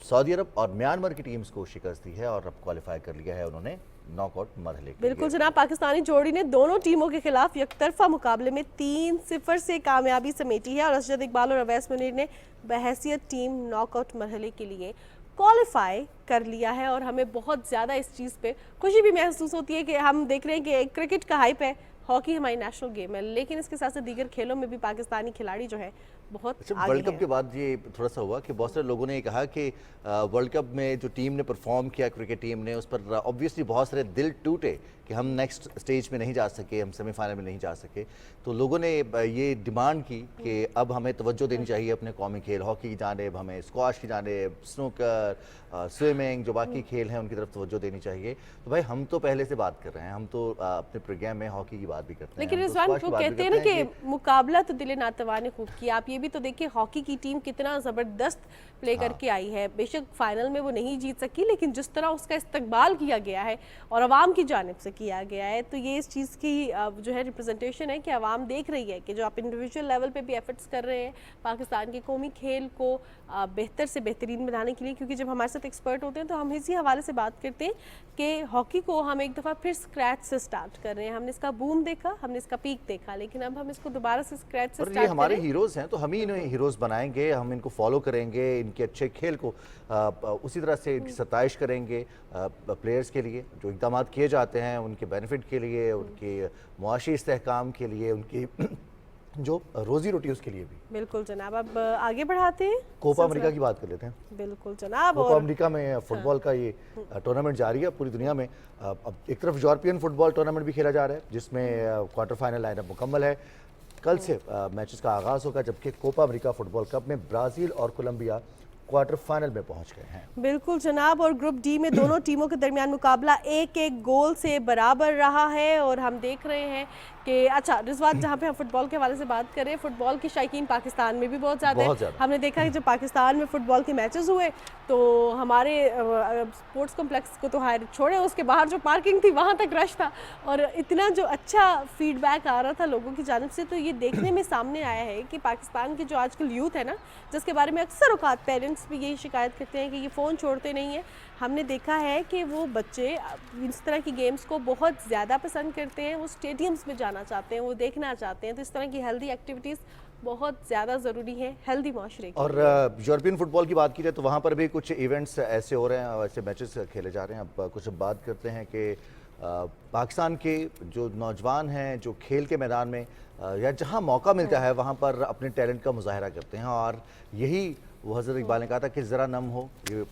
सऊदी अरब और म्यांमार की टीम्स को शिकस्त दी है और अब क्वालिफाई कर लिया है उन्होंने नॉकआउट मरहले के लिए। बिल्कुल जनाब, पाकिस्तानी जोड़ी ने दोनों टीमों के खिलाफ यकतरफा मुकाबले में 3-0 से कामयाबी समेटी है और असद इकबाल और अवैस मुनीर ने बहैसियत टीम नॉकआउट मरहले के लिए क्वालिफाई कर लिया है। और हमें बहुत ज़्यादा इस चीज़ पे खुशी भी महसूस होती है कि हम देख रहे हैं कि क्रिकेट का हाइप है, हॉकी हमारी नेशनल गेम है, लेकिन इसके साथ साथ दीगर खेलों में भी पाकिस्तानी खिलाड़ी जो है बहुत आगे वर्ल्ड कप हैं। के बाद ये थोड़ा सा हुआ कि बहुत सारे लोगों ने ये कहा कि वर्ल्ड कप में जो टीम ने परफॉर्म किया, क्रिकेट टीम ने, उस पर ऑब्वियसली बहुत सारे दिल टूटे कि हम नेक्स्ट स्टेज में नहीं जा सके, हम सेमीफाइनल में नहीं जा सके। तो लोगों ने ये डिमांड की कि अब हमें तवज्जो देनी चाहिए अपने कौमी खेल, हॉकी की जानिब, हमें स्क्वाश की जानिब, स्नूकर, स्विमिंग, जो बाकी खेल हैं उनकी तरफ तवज्जो देनी चाहिए। तो भाई हम तो पहले से बात कर रहे हैं, हम तो अपने प्रोग्राम में हॉकी की बात भी करते हैं, लेकिन हम तो रिजवान स्क्वाश की वो बात भी कहते हैं करते ना हैं कि मुकाबला तो दिल नातवा ने खूब किया। आप ये भी तो देखिए हॉकी की टीम कितना ज़बरदस्त प्ले करके आई है। बेशक फाइनल में वो नहीं जीत सकी, लेकिन जिस तरह उसका इस्तकबाल किया गया है और आवाम की जानिब से किया गया है, तो ये इस चीज़ की जो है रिप्रेजेंटेशन है कि आवाम देख रही है कि जो आप इंडिविजुअल लेवल पे भी एफर्ट्स कर रहे हैं पाकिस्तान के कौमी खेल को बेहतर से बेहतरीन बनाने के लिए। क्योंकि जब हमारे साथ एक्सपर्ट होते हैं तो हम इसी हवाले से बात करते हैं कि हॉकी को हम एक दफ़ा फिर स्क्रैच से स्टार्ट कर रहे हैं। हमने इसका बूम देखा, हमने इसका पीक देखा, लेकिन अब हम इसको दोबारा से स्क्रैच से और ये स्टार्ट हमारे करें। हीरोज़ हैं तो हम ही इन्हें हीरोज़ बनाएंगे, हम इनको फॉलो करेंगे, इनके अच्छे खेल को उसी तरह से इनकी सताइश करेंगे प्लेयर्स के लिए। जो इक़दाम किए जाते हैं उनके बेनिफिट के लिए, उनके मुआशी इस्तेहकाम के लिए, उनकी जो रोजी रोटी उसके लिए भी। बिल्कुल जनाब, अब आगे बढ़ाते हैं कोपा अमेरिका की बात कर लेते हैं। बिल्कुल जनाब, कोपा और अमेरिका में फुटबॉल का ये टूर्नामेंट जारी है पूरी दुनिया में। अब एक तरफ यूरोपियन फुटबॉल टूर्नामेंट भी खेला जा रहा है जिसमें क्वार्टर फाइनल लाइनअप मुकम्मल है। कल से मैचेस का आगाज़ होगा, जबकि कोपा अमेरिका फुटबॉल कप में ब्राज़ील और कोलंबिया क्वार्टर फाइनल में पहुंच गए हैं। बिल्कुल जनाब, और ग्रुप डी में दोनों टीमों के दरमियान मुकाबला 1-1 गोल से बराबर रहा है। और हम देख रहे हैं कि अच्छा रिजवान, जहाँ पे हम फुटबॉल के हवाले से बात करें, फुटबॉल की शौकीन पाकिस्तान में भी बहुत ज़्यादा है। हमने देखा कि जब पाकिस्तान में फुटबॉल के मैचेस हुए तो हमारे स्पोर्ट्स कॉम्प्लेक्स को तो हायर छोड़े, उसके बाहर जो पार्किंग थी वहाँ तक रश था और इतना जो अच्छा फीडबैक आ रहा था लोगों की जानिब से। तो ये देखने में सामने आया है कि पाकिस्तान की जो आजकल यूथ है ना, जिसके बारे में अक्सर औकात पेरेंट्स भी यही शिकायत करते हैं कि ये फ़ोन छोड़ते नहीं हैं, हमने देखा है कि वो बच्चे इस तरह की गेम्स को बहुत ज़्यादा पसंद करते हैं, वो स्टेडियम्स में जाना चाहते हैं, वो देखना चाहते हैं। तो इस तरह की हेल्दी एक्टिविटीज़ बहुत ज़्यादा ज़रूरी है हेल्दी माशरे के और यूरोपियन फुटबॉल की बात की जाए तो वहाँ पर भी कुछ इवेंट्स ऐसे हो रहे हैं, ऐसे मैचेस खेले जा रहे हैं। अब कुछ बात करते हैं कि पाकिस्तान के जो नौजवान हैं जो खेल के मैदान में या जहाँ मौका मिलता है वहाँ पर अपने टैलेंट का मुजाहरा करते हैं। और यही वो हज़रत इकबाल ने कहा था कि ज़रा नम हो ये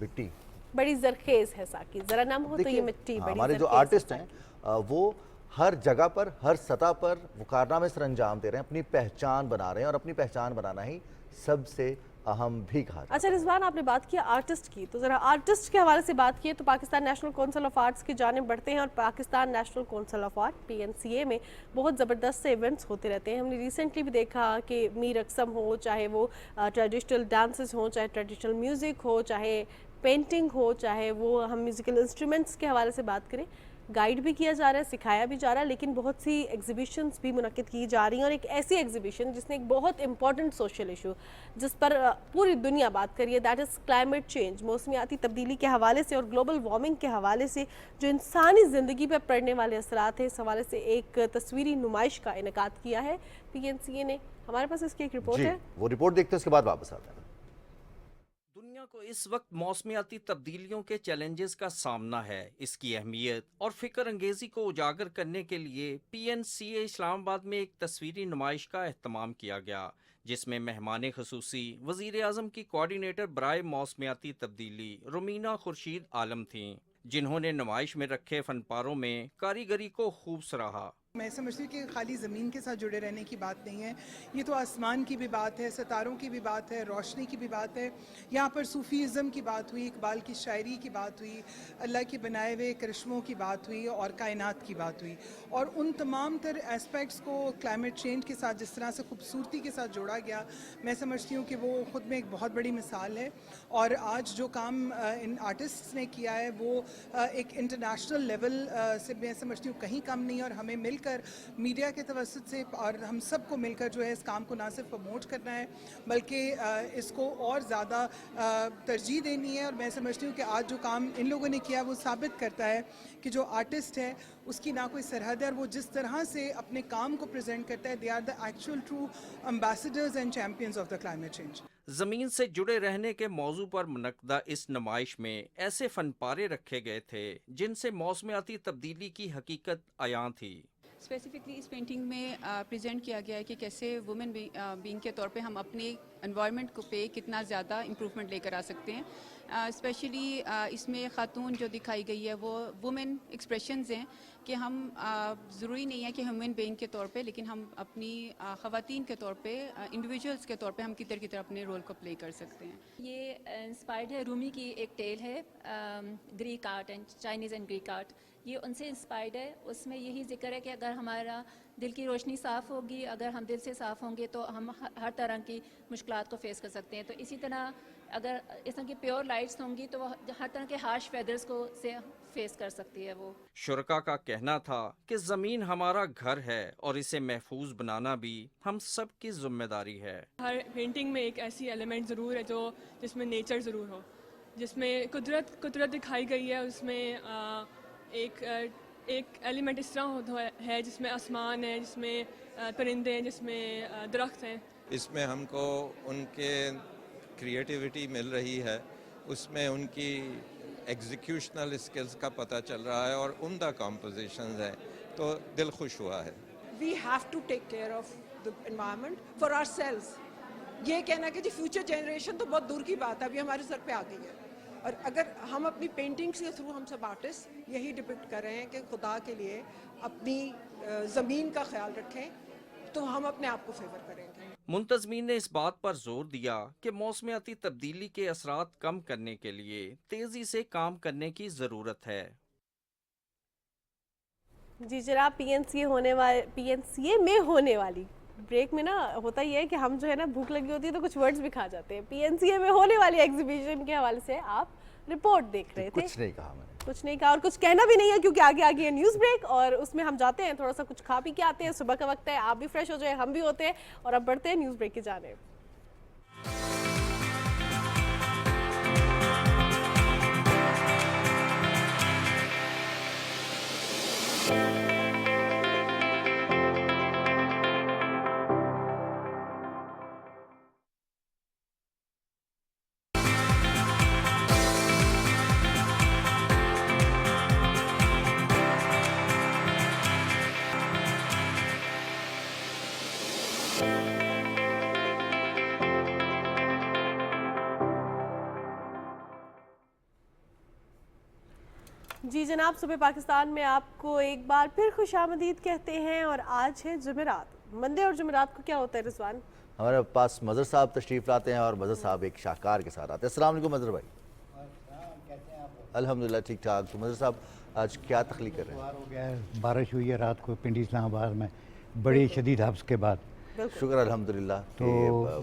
मिट्टी बड़ी जरखेज़ है साकी, ज़रा नम हो तो ये मिट्टी बड़ी हमारे जो जरखेज़ आर्टिस्ट हैं वो हर जगह पर, हर सतह पर वो कारनामे सर अंजाम दे रहे हैं, अपनी पहचान बना रहे हैं, और अपनी पहचान बनाना ही सबसे अहम भी कहा जाता है। अच्छा रिजवान, आपने बात किया आर्टिस्ट की, तो ज़रा आर्टिस्ट के हवाले से बात किए तो Pakistan national council of arts की जानिब बढ़ते हैं और Pakistan national council of art PNCA में बहुत ज़बरदस्त से इवेंट्स होते रहते हैं। हमने रिसेंटली भी देखा कि मीर रक़्सम हो, चाहे वो ट्रेडिशनल डांसेस हो, चाहे ट्रेडिशनल म्यूज़िक हो, चाहे पेंटिंग हो, चाहे वो हम म्यूज़िकल इंस्ट्रूमेंट्स के हवाले से बात करें, गाइड भी किया जा रहा है, सिखाया भी जा रहा है, लेकिन बहुत सी एग्जीबिशंस भी मुनक्किद की जा रही हैं। और एक ऐसी एग्जीबिशन जिसने एक बहुत इंपॉर्टेंट सोशल इशू जिस पर पूरी दुनिया बात कर रही है, दैट इज़ क्लाइमेट चेंज, मौसमियाती तब्दीली के हवाले से और ग्लोबल वार्मिंग के हवाले से जो इंसानी ज़िंदगी पर पड़ने वाले असरात हैं, इस हवाले से एक तस्वीरी नुमाइश का इनेकाद किया है PNCA ने। हमारे पास इसकी एक रिपोर्ट है, वो रिपोर्ट देखते हैं, उसके बाद वापस आते हैं। दुनिया को इस वक्त मौसमियाती तब्दीलियों के चैलेंजेस का सामना है। इसकी अहमियत और फिक्र अंगेजी को उजागर करने के लिए PNCA इस्लामाबाद में एक तस्वीरी नुमाइश का एहतमाम किया गया, जिसमें मेहमान खसूसी वज़ीर आज़म की कोऑर्डिनेटर बराए मौसमियाती तब्दीली रुमीना खुर्शीद आलम थीं, जिन्होंने नुमाइश में रखे फनपारों में कारीगरी को खूब सराहा। मैं समझती हूँ कि खाली ज़मीन के साथ जुड़े रहने की बात नहीं है, ये तो आसमान की भी बात है, सितारों की भी बात है, रोशनी की भी बात है। यहाँ पर सूफ़ीज़म की बात हुई, इकबाल की शायरी की बात हुई, अल्लाह के बनाए हुए करिश्मों की बात हुई और कायनात की बात हुई। और उन तमाम तर एस्पेक्ट्स को क्लाइमेट चेंज के साथ जिस तरह से खूबसूरती के साथ जोड़ा गया, मैं समझती हूँ कि वो ख़ुद में एक बहुत बड़ी मिसाल है। और आज जो काम इन आर्टिस्ट्स ने किया है वो एक इंटरनेशनल लेवल से मैं समझती हूँ कहीं कम नहीं, और हमें मिलकर मीडिया के तवस्सुत से और हम सबको मिलकर जो है इस काम को ना सिर्फ प्रमोट करना है बल्कि इसको और ज़्यादा तरजीह देनी है। और मैं समझती हूँ कि आज जो काम इन लोगों ने किया वो साबित करता है कि जो आर्टिस्ट है उसकी ना कोई सरहद है, और वो जिस तरह से अपने काम को प्रेजेंट करता है, they are the actual true ambassadors and champions of the climate change. ज़मीन से जुड़े रहने के मौजू पर मुनक्दा इस नुमाइश में ऐसे फनपारे रखे गए थे जिनसे मौसमियाती तब्दीली की हकीकत आयां थी। स्पेसिफिकली इस पेंटिंग में प्रेजेंट किया गया है कि कैसे वुमेन बीइंग के तौर पे हम अपने एनवायरनमेंट को पे कितना ज़्यादा इम्प्रूवमेंट लेकर आ सकते हैं। स्पेशली इसमें ख़ातून जो दिखाई गई है वो वुमेन एक्सप्रेशंस हैं कि हम ज़रूरी नहीं है कि ह्यूमन बीइंग के तौर पे, लेकिन हम अपनी ख़वातीन के तौर पे, इंडिविजुअल्स के तौर पे हम किधर किधर अपने रोल को प्ले कर सकते हैं। ये इंस्पायर्ड है, रूमी की एक टेल है, Greek art and Chinese and Greek art, ये उनसे इंस्पायर्ड है। उसमें यही जिक्र है कि अगर हमारा दिल की रोशनी साफ़ होगी, अगर हम दिल से साफ़ होंगे तो हम हर तरह की मुश्किलात को फेस कर सकते हैं। तो इसी तरह अगर इस तरह की प्योर लाइट्स होंगी तो वह हर तरह के हार्श वेदर्स को से फेस कर सकती है वो। शुरका का कहना था कि ज़मीन हमारा घर है और इसे महफूज बनाना भी हम सब की जिम्मेदारी है। हर पेंटिंग में एक ऐसी एलिमेंट ज़रूर है जो जिसमें नेचर ज़रूर हो, जिसमें कुदरत दिखाई गई है। उसमें एक एलिमेंट इस तरह है जिसमें आसमान है, जिसमें परिंदे हैं, जिसमें दरख्त हैं। इसमें हमको उनके क्रिएटिविटी मिल रही है, उसमें उनकी एग्जीक्यूशनल स्किल्स का पता चल रहा है और उम्दा कॉम्पोजिशंस है, तो दिल खुश हुआ है। We have to take care of the environment for ourselves. ये कहना कि जी फ्यूचर जनरेशन तो बहुत दूर की बात है, अभी हमारे सर पे आ गई है। और अगर हम अपनी पेंटिंग्स के थ्रू हम सब आर्टिस्ट यही डिपिक्ट कर रहे हैं कि खुदा के लिए अपनी ज़मीन का ख्याल रखें, तो हम अपने आप को फेवर करेंगे। मुंतज़मीन ने इस बात पर जोर दिया कि मौसमियाती तब्दीली के असरात कम करने के लिए तेजी से काम करने की ज़रूरत है। जी जनाब, PNCA में होने वाली ब्रेक में ना होता ही है कि हम जो है ना भूख लगी होती है तो कुछ वर्ड्स भी खा जाते हैं। PNCA में होने वाली एग्जीबिशन के हवाले से आप रिपोर्ट देख रहे थे। कुछ नहीं कहा मैंने, कुछ नहीं कहा और कुछ कहना भी नहीं है, क्योंकि आगे आगे है न्यूज़ ब्रेक और उसमें हम जाते हैं, थोड़ा सा कुछ खा पी के आते हैं। सुबह का वक्त है, आप भी फ्रेश हो जाए, हम भी होते हैं, और अब बढ़ते हैं न्यूज़ ब्रेक की जानिब। जी जनाब, सुबह पाकिस्तान में आपको एक बार फिर खुशामदीद कहते हैं और आज है जुमेरात। मंडे और जुमेरात को क्या होता है रिजवान? हमारे पास मजहर साहब तशरीफ़ लाते हैं और मजहर साहब एक शाहकार के साथ आते हैं। अस्सलाम वालेकुम मजहर भाई। अल्हम्दुलिल्लाह ठीक ठाक। तो मजहर साहब आज क्या तख्लीक कर रहे हैं? हो गया है, बारिश हुई है रात को पिंडी इस्लामाबाद में बड़ी शदीद हब्स के बाद। शुक्र अल्हम्दुलिल्लाह। तो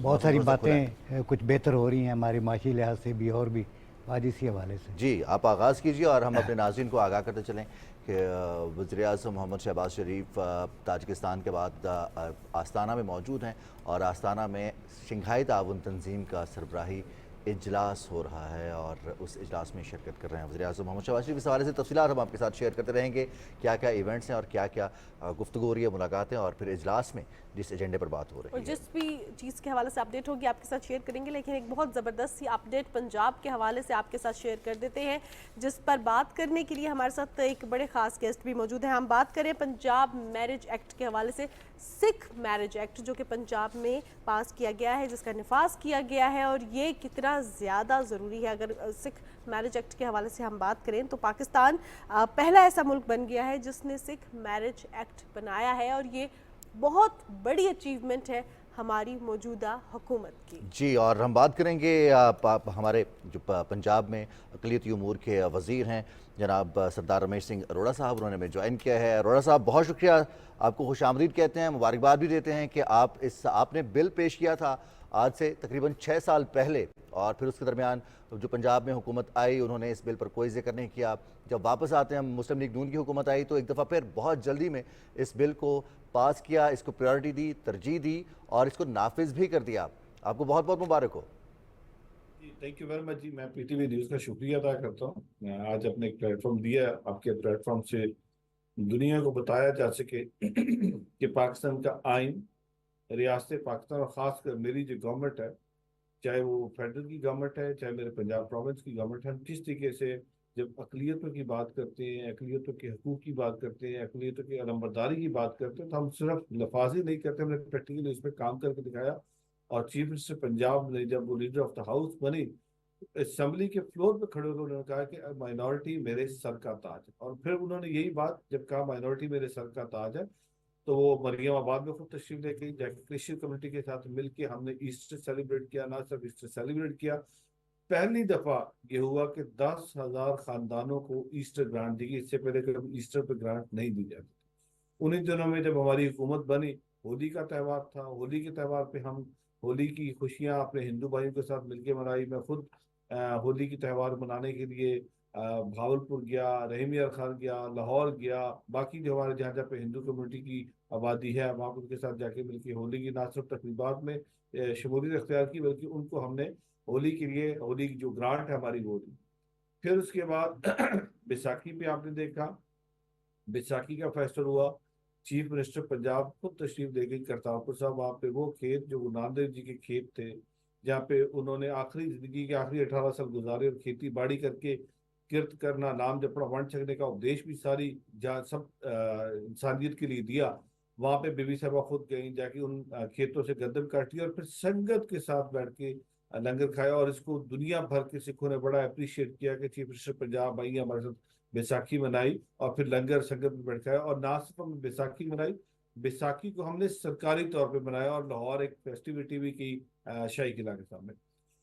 बहुत सारी बातें कुछ बेहतर हो रही हैं हमारे माशी लिहाज से भी और भी आज इसी हवाले से। जी आप आगाज़ कीजिए और हम अपने नाज़रीन को आगाह करते चलें कि वज़ीर-ए-आज़म मोहम्मद शहबाज शरीफ ताजिकिस्तान के बाद आस्ताना में मौजूद हैं और आस्ताना में शंघाई ताउन तंजीम का सरबराही इजलास हो रहा है और उस इजलास में शिरकत कर रहे हैं वज़ीर-ए-आज़म मोहम्मद शहबाज शरीफ। इस हवाले से तफ़सीलात हम आपके साथ शेयर करते रहेंगे, क्या क्या इवेंट्स हैं और क्या क्या गुफ्तगू हो रही है, मुलाकातें और फिर इजलास में जिस एजेंडे पर बात हो रही है और जिस भी चीज़ के हवाले से अपडेट होगी आपके साथ शेयर करेंगे। लेकिन एक बहुत ज़बरदस्त सी अपडेट पंजाब के हवाले से आपके साथ शेयर कर देते हैं, जिस पर बात करने के लिए हमारे साथ एक बड़े ख़ास गेस्ट भी मौजूद हैं। हम बात करें पंजाब मैरिज एक्ट के हवाले से, सिख मैरिज एक्ट जो कि पंजाब में पास किया गया है, जिसका निफाज किया गया है और ये कितना ज़्यादा ज़रूरी है। अगर सिख मैरिज एक्ट के हवाले से हम बात करें तो पाकिस्तान पहला ऐसा मुल्क बन गया है जिसने सिख मैरिज एक्ट बनाया है और ये बहुत बड़ी अचीवमेंट है हमारी मौजूदा हुकूमत की। जी और हम बात करेंगे हमारे जो पंजाब में अक़लियती उमूर के वज़ीर हैं जनाब सरदार रमेश सिंह अरोड़ा साहब, उन्होंने हमें ज्वाइन किया है। अरोड़ा साहब बहुत शुक्रिया, आपको खुशामदीद कहते हैं, मुबारकबाद भी देते हैं कि आपने बिल पेश किया था आज से तकरीबन 6 साल पहले और फिर उसके दरमियान जो पंजाब में हुकूमत आई उन्होंने इस बिल पर कोई जिक्र नहीं किया। जब वापस आते हैं मुस्लिम लीग नून की हुकूमत आई तो एक दफ़ा फिर बहुत जल्दी में इस बिल को पास किया, इसको प्रायोरिटी दी, तरजीह दी और इसको नाफिज भी कर दिया। आपको बहुत बहुत मुबारक हो। थैंक यू वेरी मच जी। मैं पीटीवी न्यूज़ का शुक्रिया अदा करता हूँ, आज अपने एक प्लेटफॉर्म दिया, आपके प्लेटफॉर्म से दुनिया को बताया जा सके कि पाकिस्तान का आइन, रियासत पाकिस्तान और ख़ासकर मेरी जो गवर्नमेंट है, चाहे वो फेडरल की गवर्नमेंट है चाहे मेरे पंजाब प्रोविंस की गवर्नमेंट है, हम किस तरीके से जब अक़लियतों की बात करते हैं, अक़लियतों के हकूक़ की बात करते हैं, अक़लियतों की अलमबरदारी की बात करते हैं, तो हम सिर्फ लफाजी नहीं करते, हमने प्रैक्टिकली इस पर काम करके दिखाया। और चीफ मिनिस्टर पंजाब ने जब वो लीडर ऑफ द हाउस बनी, असम्बली के फ्लोर पे खड़े होकर उन्होंने कहा कि माइनॉरिटी मेरे सर का ताज है। और फिर उन्होंने यही बात जब कहा माइनॉरिटी मेरे सर का ताज है, तो वो मरियमाबाद में खुद तशरीफ लेके जाके क्रिश्चियन कम्युनिटी के साथ मिलके हमने ईस्टर सेलिब्रेट किया। ना सिर्फ ईस्टर सेलिब्रेट किया, पहली दफा ये हुआ कि 10,000 खानदानों को ईस्टर ग्रांट दी गई। इससे पहले कभी ईस्टर पे ग्रांट नहीं दी जाती। उन्हीं दिनों में जब हमारी हुकूमत बनी, होली का त्यौहार था, होली के त्यौहार पे हम होली की खुशियां अपने हिंदू भाइयों के साथ मिलके मनाई। मैं खुद होली की त्यौहार मनाने के लिए भावलपुर गया, रहीमिया खान गया, लाहौर गया, बाकी जो हमारे जहाँ जहाँ पे हिंदू कम्युनिटी की आबादी है वहाँ उनके साथ जाके मिलके होली की ना सिर्फ तकरीबात में शमूलियत अख्तियार की, बल्कि उनको हमने होली के लिए होली की जो ग्रांट है हमारी वो दी। फिर उसके बाद बैसाखी पे आपने देखा, बैसाखी का फेस्टिवल हुआ, चीफ मिनिस्टर पंजाब खुद तशरीफ ले गई करतारपुर साहब। वहाँ पे वो खेत जो गुरु नानक देव जी के खेत थे, जहाँ पे उन्होंने आखिरी जिंदगी के आखिरी 18 साल गुजारे और खेती बाड़ी करके किरत करना, नाम जपना, वंड छकने का उपदेश भी सारी जहाँ सब इंसानियत के लिए दिया। वहाँ पे बीबी साहबा खुद गई, जाके उन खेतों से गंदम काटी और फिर संगत के साथ बैठ के लंगर खाया। और इसको दुनिया भर के सिखों ने बड़ा अप्रिशिएट किया कि चीफ मिनिस्टर पंजाब आई, हमारे साथ बैसाखी मनाई और फिर लंगर संगत में बैठ खाया। और ना सिर्फ हमने बैसाखी मनाई, बैसाखी को हमने सरकारी तौर पे मनाया और लाहौर एक फेस्टिविटी भी की शाही किला के सामने।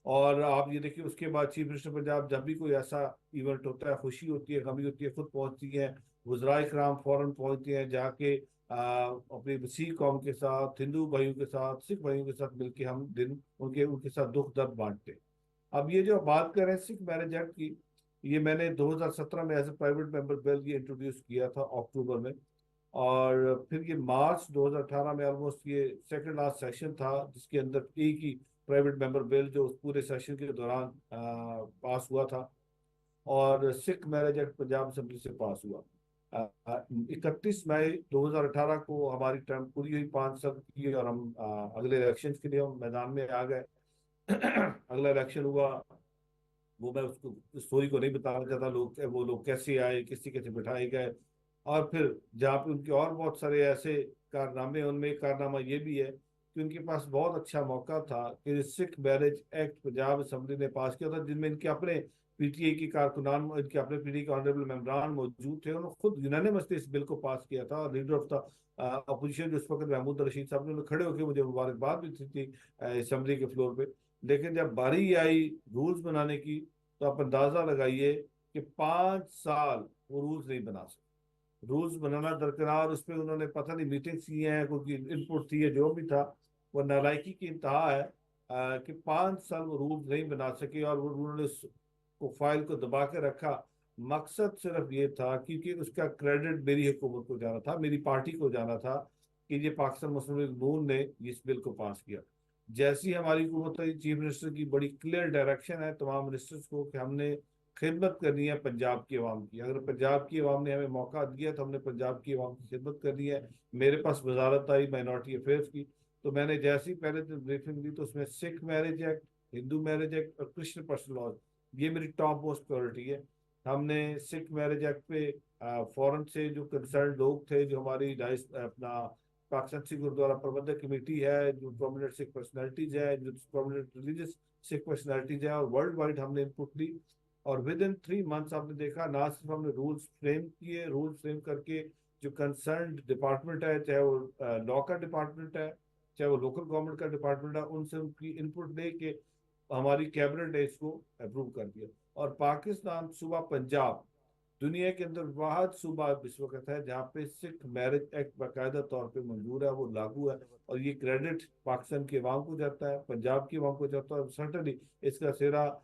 और आप ये देखिए उसके बाद चीफ मिनिस्टर पंजाब जब भी कोई ऐसा इवेंट होता है, खुशी होती है, गमी होती है, खुद पहुंचती है, वज़राए कराम फौरन पहुंचती हैं, जाके अपनी वसी कौम के साथ, हिंदू भाइयों के साथ, सिख भाइयों के साथ मिलके हम दिन उनके साथ दुख दर्द बांटते। अब ये जो बात कर रहे हैं सिख मैरिज एक्ट की, ये मैंने 2017 में as a private member bill ये इंट्रोड्यूस किया था अक्टूबर में, और फिर ये मार्च 2018 में ऑलमोस्ट ये सेकंड लास्ट सेशन था जिसके अंदर एक ही प्राइवेट मेंबर बिल जो उस पूरे सेशन के दौरान पास हुआ था, और Sikh marriage act Punjab assembly से पास हुआ। 31 मई 2018 को हमारी टर्म पूरी हुई 5 साल की, और हम अगले इलेक्शन के लिए हम मैदान में आ गए। अगला इलेक्शन हुआ, वो मैं उसको स्टोरी को नहीं बताना चाहता, वो लोग कैसे आए, किस तरीके से बिठाए गए, और फिर जहाँ पे उनके और बहुत सारे ऐसे कारनामे, उनमें एक कारनामा ये भी है कि उनके पास बहुत अच्छा मौका था कि Sikh marriage act Punjab assembly ने पास किया था, जिनमें इनके अपने पीटीआई के कारकुनान, इनके अपने पीटीआई के ऑनरेबल मेंबरान मौजूद थे। उन्होंने खुद यूनानिमसली इस बिल को पास किया था और लीडर ऑफ द अपोजिशन जो उस वक्त महमूद रशीद साहब ने, खड़े होकर मुझे मुबारकबाद भी थी असम्बली के फ्लोर पे। लेकिन जब बारी आई रूल्स बनाने की, तो आप अंदाजा लगाइए कि 5 साल वो रूल्स नहीं बना सके। रूल्स बनाना दरकिनार, उस पर उन्होंने पता नहीं मीटिंग्स की हैं, कोई इनपुट थी है, जो भी था, वो नालायकी की इंतहा है कि 5 साल वो रूल्स नहीं बना सके और उन्होंने को फाइल को दबा के रखा। मकसद सिर्फ ये था, क्योंकि उसका क्रेडिट मेरी हुकूमत को जाना था, मेरी पार्टी को जाना था, कि ये पाकिस्तान मुस्लिम लीग नून ने इस बिल को पास किया। जैसी हमारी हुकूमत, चीफ मिनिस्टर की बड़ी क्लियर डायरेक्शन है तमाम मिनिस्टर्स को कि हमने खिदमत करनी है पंजाब की आवाम की। अगर पंजाब की आवाम ने हमें मौका दिया तो हमने पंजाब की आवाम की खिदमत करनी है। मेरे पास वजारत आई माइनॉरिटी अफेयर्स की, तो मैंने जैसी पहले ब्रीफिंग दी, तो उसमें Sikh marriage act, Hindu marriage act और क्रिश्चियन पर्सनल लॉ, ये मेरी टॉप मोस्ट प्रायोरिटी है। हमने सिख मैरिज एक्ट पे फॉरेन से जो कंसर्न लोग थे, जो हमारी अपना पाकिस्तान सिख गुरुद्वारा प्रबंधक कमेटी है, जो प्रोमिनेंट सिख पर्सनैलिटीज है, जो प्रोमिनेंट रिलीजियस सिख पर्सनैलिटीज है, और वर्ल्ड वाइड हमने इनपुट ली। और विद इन 3 मंथ्स आपने देखा, ना सिर्फ हमने रूल्स फ्रेम किए, रूल्स फ्रेम करके जो कंसर्न डिपार्टमेंट है, चाहे वो लॉ का डिपार्टमेंट है, चाहे वो लोकल गवर्नमेंट का डिपार्टमेंट है, उनसे उनकी इनपुट लेके हमारी कैबिनेट ने इसको अप्रूव कर दिया। और पाकिस्तान सूबा पंजाब दुनिया के अंदर वाहद सूबा इस वक्त है जहाँ पे सिख मैरिज एक्ट बाकायदा तौर पे मंजूर है, वो लागू है। और ये क्रेडिट पाकिस्तान की आवाम को जाता है, पंजाब की आवाम को जाता है। और सर्टनली इसका सेहरा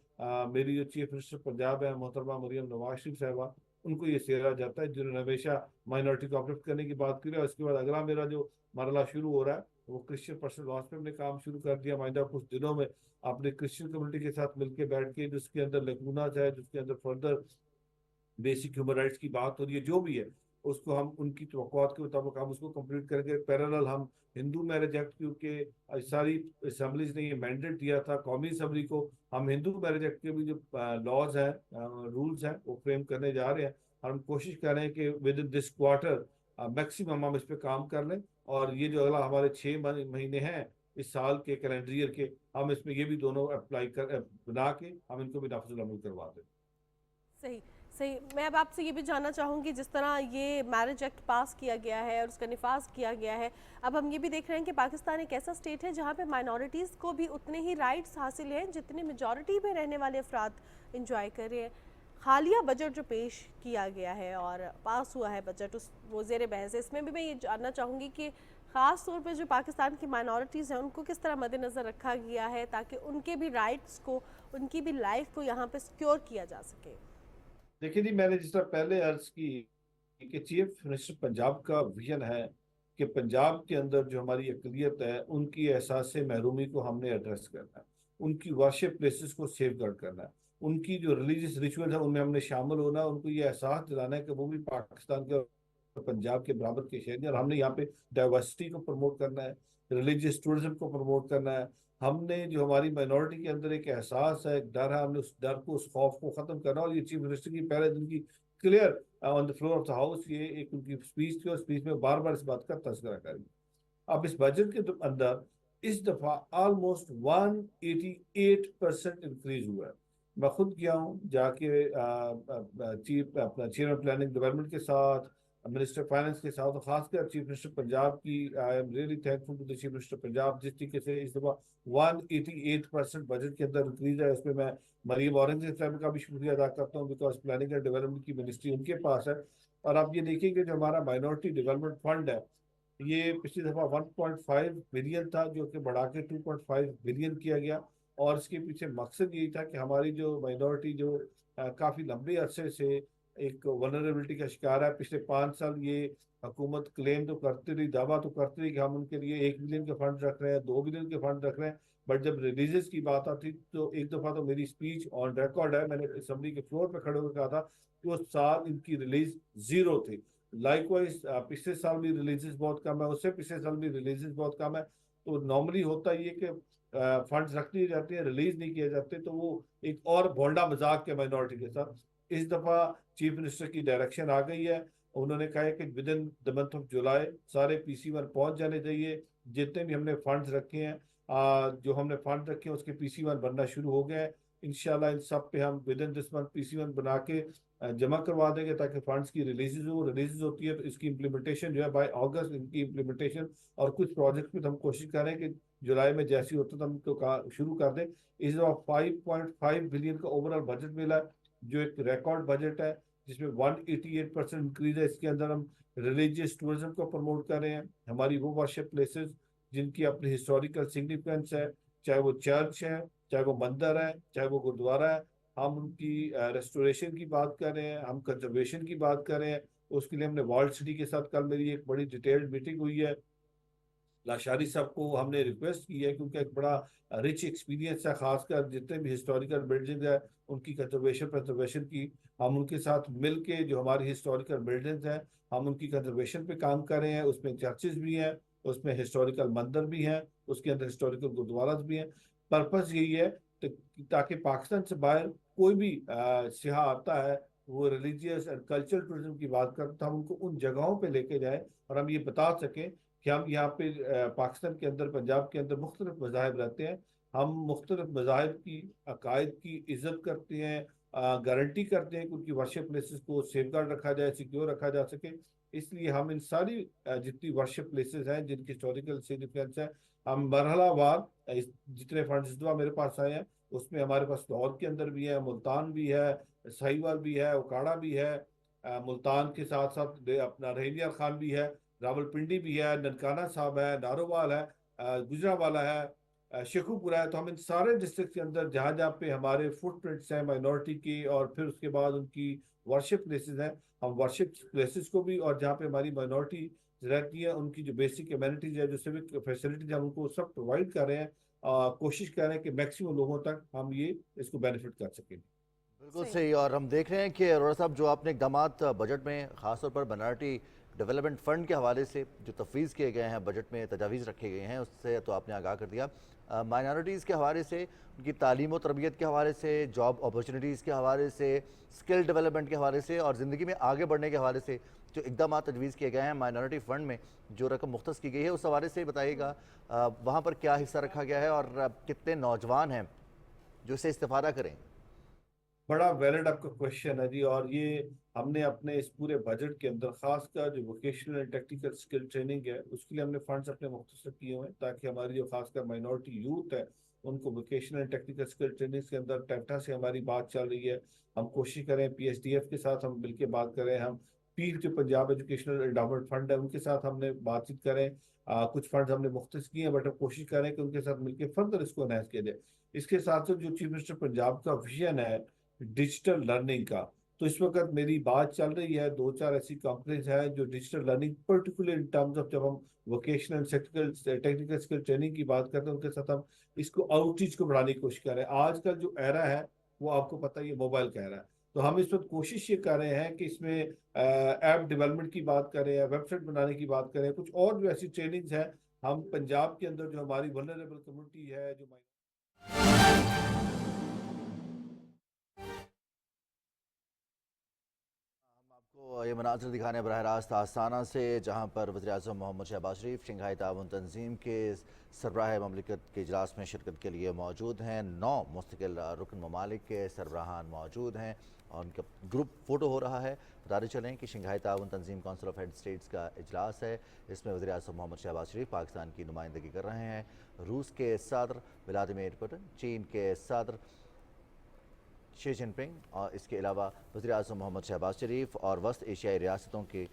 मेरी जो चीफ मिनिस्टर पंजाब है मोहतरमा मरियम नवाज शरीफ साहबा, उनको ये सेहरा जाता है, जिन्होंने हमेशा माइनॉरिटी को अपलिफ्ट करने की बात की है। और इसके बाद अगला मेरा जो मरला शुरू हो रहा है, वो क्रिश्चियन पर्सनल लॉज पे हमने काम शुरू कर दिया। माइंडा कुछ दिनों में अपने क्रिश्चियन कम्युनिटी के साथ मिलकर बैठ के, जिसके अंदर लेकुनाज है, जिसके अंदर फर्दर बेसिक ह्यूमन राइट्स की बात हो रही है, जो भी है, उसको हम उनकी तवक्कुआत के मुताबिक हम उसको कंप्लीट करेंगे। पैरेलल हम हिंदू मैरिज एक्ट, क्योंकि सारी असम्बलीज ने ये मैंडेट दिया था कौमी असम्बली को, हम हिंदू मैरिज एक्ट के भी जो लॉज हैं, रूल्स हैं, वो फ्रेम करने जा रहे हैं। और हम कोशिश कर रहे हैं कि with in this quarter maximum हम इस पे काम कर लें। और ये जो अगला हमारे 6 महीने हैं इस साल के कैलेंडर ईयर के, हम इसमें ये भी दोनों अप्लाई कर बना के हम इनको भी नाफिजुल अमल करवा दें। सही सही। मैं अब आपसे ये भी जानना चाहूँगी, जिस तरह ये मैरिज एक्ट पास किया गया है और उसका निफाज किया गया है, अब हम ये भी देख रहे हैं कि पाकिस्तान एक ऐसा स्टेट है जहाँ पे माइनॉरिटीज़ को भी उतने ही राइट्स हासिल हैं जितने मेजॉरिटी में रहने वाले अफराद इंजॉय कर रहे हैं। हालिया बजट जो पेश किया गया है और पास हुआ है बजट, उस वो ज़ेर बहस है, इसमें भी मैं ये जानना चाहूँगी कि ख़ास तौर पर जो पाकिस्तान की माइनॉरिटीज़ हैं उनको किस तरह मद्देनज़र रखा गया है ताकि उनके भी राइट्स को, उनकी भी लाइफ को यहाँ पे सिक्योर किया जा सके। देखिए जी, मैंने जिस तरह पहले अर्ज की कि चीफ मिनिस्टर पंजाब का विजन है कि पंजाब के अंदर जो हमारी अकलियत है उनकी एहसास महरूमी को हमने एड्रेस करना है, उनकी वर्शिप प्लेसेस को सेफ गार्ड करना है, उनकी जो रिलीजियस रिचुअल है उनमें हमने शामिल होना है, उनको ये एहसास दिलाना है कि वो भी पाकिस्तान के और पंजाब के बराबर के शहर हैं। और हमने यहाँ पे डाइवर्सिटी को प्रमोट करना है, रिलीजियस टूरिज्म को प्रमोट करना है। हमने जो हमारी माइनॉरिटी के अंदर एक एहसास है, एक डर है, हमने उस डर को, उस खौफ को खत्म करना। और ये चीफ मिनिस्टर की पहले दिन की clear on the floor of the house ये एक उनकी स्पीच थी, और स्पीच में बार बार इस बात का तस्करा करेंगे। अब इस बजट के अंदर इस दफा ऑलमोस्ट 188% इंक्रीज हुआ है। मैं खुद गया हूँ जाके चीफ अपना चेयरमैन प्लानिंग डेवलपमेंट के साथ, मिनिस्टर फाइनेंस के साथ, खासकर चीफ मिनिस्टर पंजाब की, I am really thankful to the chief minister Punjab, जिस तरीके से इस दफा 188% बजट के अंदर इंक्रीज है। इसमें मैं मरीम औरंगजेब साहब का भी शुक्रिया अदा करता हूँ, बिकॉज प्लानिंग एंड डेवलपमेंट की मिनिस्ट्री उनके पास है। और आप ये देखिए कि जो हमारा माइनॉरिटी डेवलपमेंट फंड है, ये पिछली दफा 1.5 बिलियन था, जो कि बढ़ा के 2.5 बिलियन किया गया। और इसके पीछे मकसद यही था कि हमारी जो माइनॉरिटी जो काफ़ी लंबे अरसे से एक वनरेबिलिटी का शिकार है, पिछले 5 साल ये हुकूमत क्लेम तो करती रही, दावा तो करती रही कि हम उनके लिए 1 बिलियन के फंड रख रहे हैं, 2 बिलियन के फंड रख रहे हैं, बट जब रिलीजेस की बात आती तो एक दफ़ा तो मेरी स्पीच ऑन रिकॉर्ड है, मैंने असेंबली के फ्लोर पर खड़े होकर कहा था कि उस साल इनकी रिलीज 0 थी। लाइकवाइज पिछले साल भी रिलीजेस बहुत कम है, उससे पिछले साल भी रिलीजेस बहुत कम है। तो नॉर्मली होता ये कि फंड्स रख दिए जाते हैं, रिलीज नहीं किए जाते, तो वो एक और भोंडा मजाक के माइनॉरिटी के साथ। इस दफा चीफ मिनिस्टर की डायरेक्शन आ गई है, उन्होंने कहा है कि with in the month of July सारे PC1 पहुंच जाने चाहिए। जितने भी हमने फंड्स रखे हैं, जो हमने फंड रखे हैं उसके PC1 बनना शुरू हो गया है। इंशाल्लाह इन सब पे हम with in this month PC1 बना के जमा करवा देंगे ताकि फंड्स की रिलीज होती है तो इसकी इम्प्लीमेंटेशन जो है बाय अगस्त इनकी इम्प्लीमेंटेशन, और कुछ प्रोजेक्ट में तो हम कोशिश करें कि जुलाई में जैसे ही होता तो हम तो शुरू कर दें। इस दफा 5.5 बिलियन का ओवरऑल बजट मिला है, जो एक रिकॉर्ड बजट है जिसमें 188% इंक्रीज है। इसके अंदर हम रिलीजियस टूरिज्म को प्रमोट कर रहे हैं। हमारी वो वर्शिप प्लेसेस जिनकी अपनी हिस्टोरिकल सिग्निफिकेंस है, चाहे वो चर्च है, चाहे वो मंदिर है, चाहे वो गुरुद्वारा है, हम उनकी रेस्टोरेशन की बात कर रहे हैं, हम कंजर्वेशन की बात कर रहे हैं। उसके लिए हमने वर्ल्ड सिटी के साथ कल मेरी एक बड़ी डिटेल्ड मीटिंग हुई है। लाशारी साहब को हमने रिक्वेस्ट की है क्योंकि एक बड़ा रिच एक्सपीरियंस है, खासकर जितने भी हिस्टोरिकल बिल्डिंग है उनकी कंजर्वेशन की। हम उनके साथ मिल के जो हमारी हिस्टोरिकल बिल्डिंग्स हैं हम उनकी कंजर्वेशन पे काम कर रहे हैं। उसमें चर्चेज भी हैं, उसमें हिस्टोरिकल मंदिर भी हैं, उसके अंदर हिस्टोरिकल गुरुद्वारा भी हैं। पर्पस यही है ताकि पाकिस्तान से बाहर कोई भी सियाह आता है वो रिलीजियस एंड कल्चरल टूरिज्म की बात करते तो हम उनको उन जगहों पे लेके जाएं और हम ये बता सकें कि हम यहाँ पे पाकिस्तान के अंदर, पंजाब के अंदर मुख्तलिफ मज़ाहिब रहते हैं, हम मुख्तलिफ मज़ाहिब की अकायद की इज्जत करते हैं, गारंटी करते हैं कि उनकी वर्शिप प्लेसेस को सेफगार्ड रखा जाए, सिक्योर रखा जा सके। इसलिए हम इन सारी जितनी वर्शिप प्लेसेस हैं जिनकी हिस्टोरिकल सिग्निफिकेंस है, हम मरहलावार जितने फंड्स इस दफा मेरे पास आए हैं उसमें हमारे पास लाहौर के अंदर भी है, मुल्तान भी है, साहिवाल भी है, उकाड़ा भी है, मुल्तान के साथ साथ अपना रहीलिया खान भी है, रावलपिंडी भी है, ननकाना साहब है, नारोवाल है, गुजरावाला है, शेखुपुरा है। तो हम इन सारे डिस्ट्रिक्ट के अंदर जहाँ जहाँ पे हमारे फुटप्रिंट्स हैं माइनॉरिटी की और फिर उसके बाद उनकी वर्शिप प्लेसेस हैं, हम वर्शिप प्लेसेस को भी, और जहाँ पे हमारी माइनॉरिटी रहती है उनकी जो बेसिक एमिनिटीज है, जो सिविक फैसिलिटीज हम उनको सब प्रोवाइड कर रहे हैं। कोशिश कर रहे हैं कि मैक्सिमम लोगों तक हम ये इसको बेनिफिट कर सकें। बिल्कुल सही। और हम देख रहे हैं कि अरोड़ा साहब जो आपने इकदामात बजट में खासतौर पर माइनॉरिटी डेवलपमेंट फंड के हवाले से जो तफवीज़ किए गए हैं, बजट में तजावीज़ रखे गए हैं, उससे तो आपने आगाह कर दिया। माइनॉरिटीज़ के हवाले से, उनकी तालीम और तरबियत के हवाले से, जॉब अपॉर्चुनिटीज़ के हवाले से, स्किल डेवलपमेंट के हवाले से और ज़िंदगी में आगे बढ़ने के हवाले से जो इकदाम तजवीज़ किए गए हैं माइनॉरिटी फ़ंड में जो रकम मुख्तस की गई है, उस हवाले से बताइएगा वहाँ पर क्या हिस्सा रखा गया है और कितने नौजवान हैं जो इससे इस्तेफादा करें। बड़ा वैलिड आपका क्वेश्चन है जी, और ये हमने अपने इस पूरे बजट के अंदर खासकर जो vocational and technical skill training है उसके लिए हमने फंड्स अपने मुख्तसर किए हुए हैं ताकि हमारी जो खासकर माइनॉरिटी यूथ है उनको vocational and technical skill training के अंदर टेक्टा से हमारी बात चल रही है। हम कोशिश करें PSDF के साथ हम मिलकर बात करें, हम पीर जो पंजाब एजुकेशनल एंडाउमेंट फंड है उनके साथ हमने बातचीत करें। कुछ फंड हमने मुख्तस किए हैं बट हम कोशिश करें कि उनके साथ मिलकर फर्दर इसको एनहांस किया जाए। इसके साथ साथ जो चीफ मिनिस्टर पंजाब का विजन है डिजिटल लर्निंग का, तो इस वक्त मेरी बात चल रही है, 2-4 ऐसी कंपनीज हैं जो digital learning particular in terms of, जब हम वोकेशनल टेक्निकल स्किल ट्रेनिंग की बात करते हैं उनके साथ हम इसको आउटरीच को बढ़ाने की कोशिश कर रहे हैं। आजकल जो एरा है वो आपको पता ही है मोबाइल का एरा है, तो हम इस वक्त कोशिश ये कर रहे हैं कि इसमें ऐप डेवलपमेंट की बात करें या वेबसाइट बनाने की बात करें, कुछ और जो ऐसी ट्रेनिंग्स हैं हम पंजाब के अंदर जो हमारी वल्नरेबल कम्युनिटी है जो आपको ये मनाज़िर दिखाने बराह रास्त आस्ताना से, जहाँ पर वज़ीर-ए-आज़म मोहम्मद शहबाज शरीफ शंघाई ताउन तंजीम के सरबराह ममलिकत के इजलास में शिरकत के लिए मौजूद हैं। 9 मुस्तकिल रुकन ममालिक के सरबराहान मौजूद हैं और उनका ग्रुप फ़ोटो हो रहा है। बताते चलें कि शंघाई ताउन तंजीम काउंसिल ऑफ हेड स्टेट्स का इजलास है। इसमें वज़ीर-ए-आज़म मोहम्मद शहबाज शरीफ पाकिस्तान की नुमाइंदगी कर रहे हैं। रूस के सदर व्लादिमीर पुतिन, चीन के सदर शी जिनपिंग और इसके अलावा वज़ीर-ए-आज़म मोहम्मद शहबाज शरीफ और वस्त एशियाई रियासतों के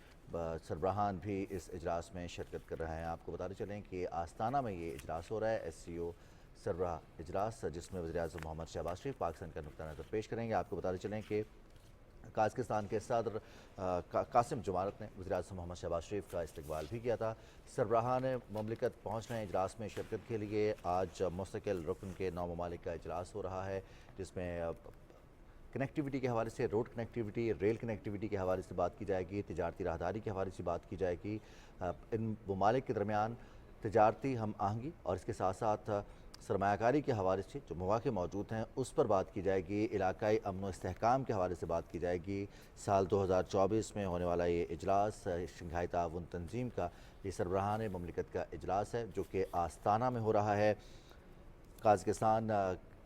सरबराहान भी इस इजलास में शिरकत कर रहे हैं। आपको बताते चलें कि आस्ताना में ये इजलास हो रहा है, SCO सरबराह इजलास, जिसमें वज़ीर-ए-आज़म मोहम्मद शहबाज शरीफ पाकिस्तान का नुक्ता नज़र पेश करेंगे। आपको बताते चलें कि काज़किस्तान के सदर कासिम जुमारत ने वज़ीर-ए-आज़म मोहम्मद शहबाज शरीफ का इस्तकबाल भी किया था। सरबराहान ममलिकत पहुँच रहे हैं इजलास में शिरकत के लिए। आज मुस्तकिल रुकन के 9 ममालिक का इजलास हो रहा है जिसमें कनेक्टिविटी के हवाले से, रोड कनेक्टिविटी, रेल कनेक्टिविटी के हवाले से बात की जाएगी, तिजारती राहदारी के हवाले से बात की जाएगी, इन ममालिक के दरमियान तिजारती हम आहंगी और इसके साथ साथ सरमायाकारी के हवाले से जो मौके मौजूद हैं उस पर बात की जाएगी, इलाकाई अमन व इस्तेहकाम के हवाले से बात की जाएगी। साल 2024 में होने वाला ये इजलास शंघाई ताउन तंजीम का ये सरबराहान ममलिकत का इजलास है जो कि आस्ताना में हो रहा है। काज़ाकिस्तान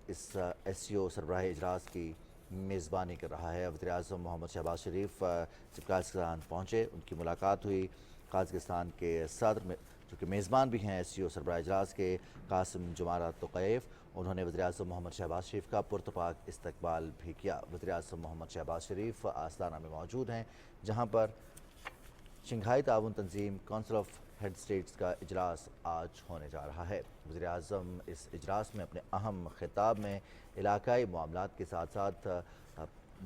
इस SCO सरबराह इजलास की मेज़बानी कर रहा है। वज़ीर-ए-आज़म मोहम्मद शहबाज शरीफ जब काज़ाकिस्तान पहुँचे उनकी मुलाकात हुई काज़ाकिस्तान के सदर में जो कि मेज़बान भी हैं SCO सरबराह इजलास के कासिम जुमारा तोक़ैफ़। उन्होंने वज़ीर-ए-आज़म मोहम्मद शहबाज शरीफ का पुरतपाक इस्तकबाल भी किया। वज़ीर-ए-आज़म मोहम्मद शहबाज शरीफ आस्ताना में मौजूद हैं जहाँ पर शंघाई ताउन तंजीम काउंसिल ऑफ हेड स्टेट्स का इजलास आज होने जा रहा है। वज़ीर-ए-आज़म इस इजलास में अपने अहम खिताब में इलाकाई मामलात के साथ साथ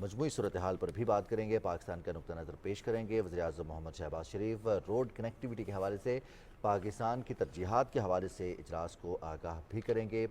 मजमूई सूरत हाल पर भी बात करेंगे, पाकिस्तान का नुक्ता नज़र पेश करेंगे। वज़ीर-ए-आज़म मोहम्मद शहबाज शरीफ रोड कनेक्टिविटी के हवाले से, पाकिस्तान की तरजीहात के हवाले से इजलास को आगाह भी करेंगे।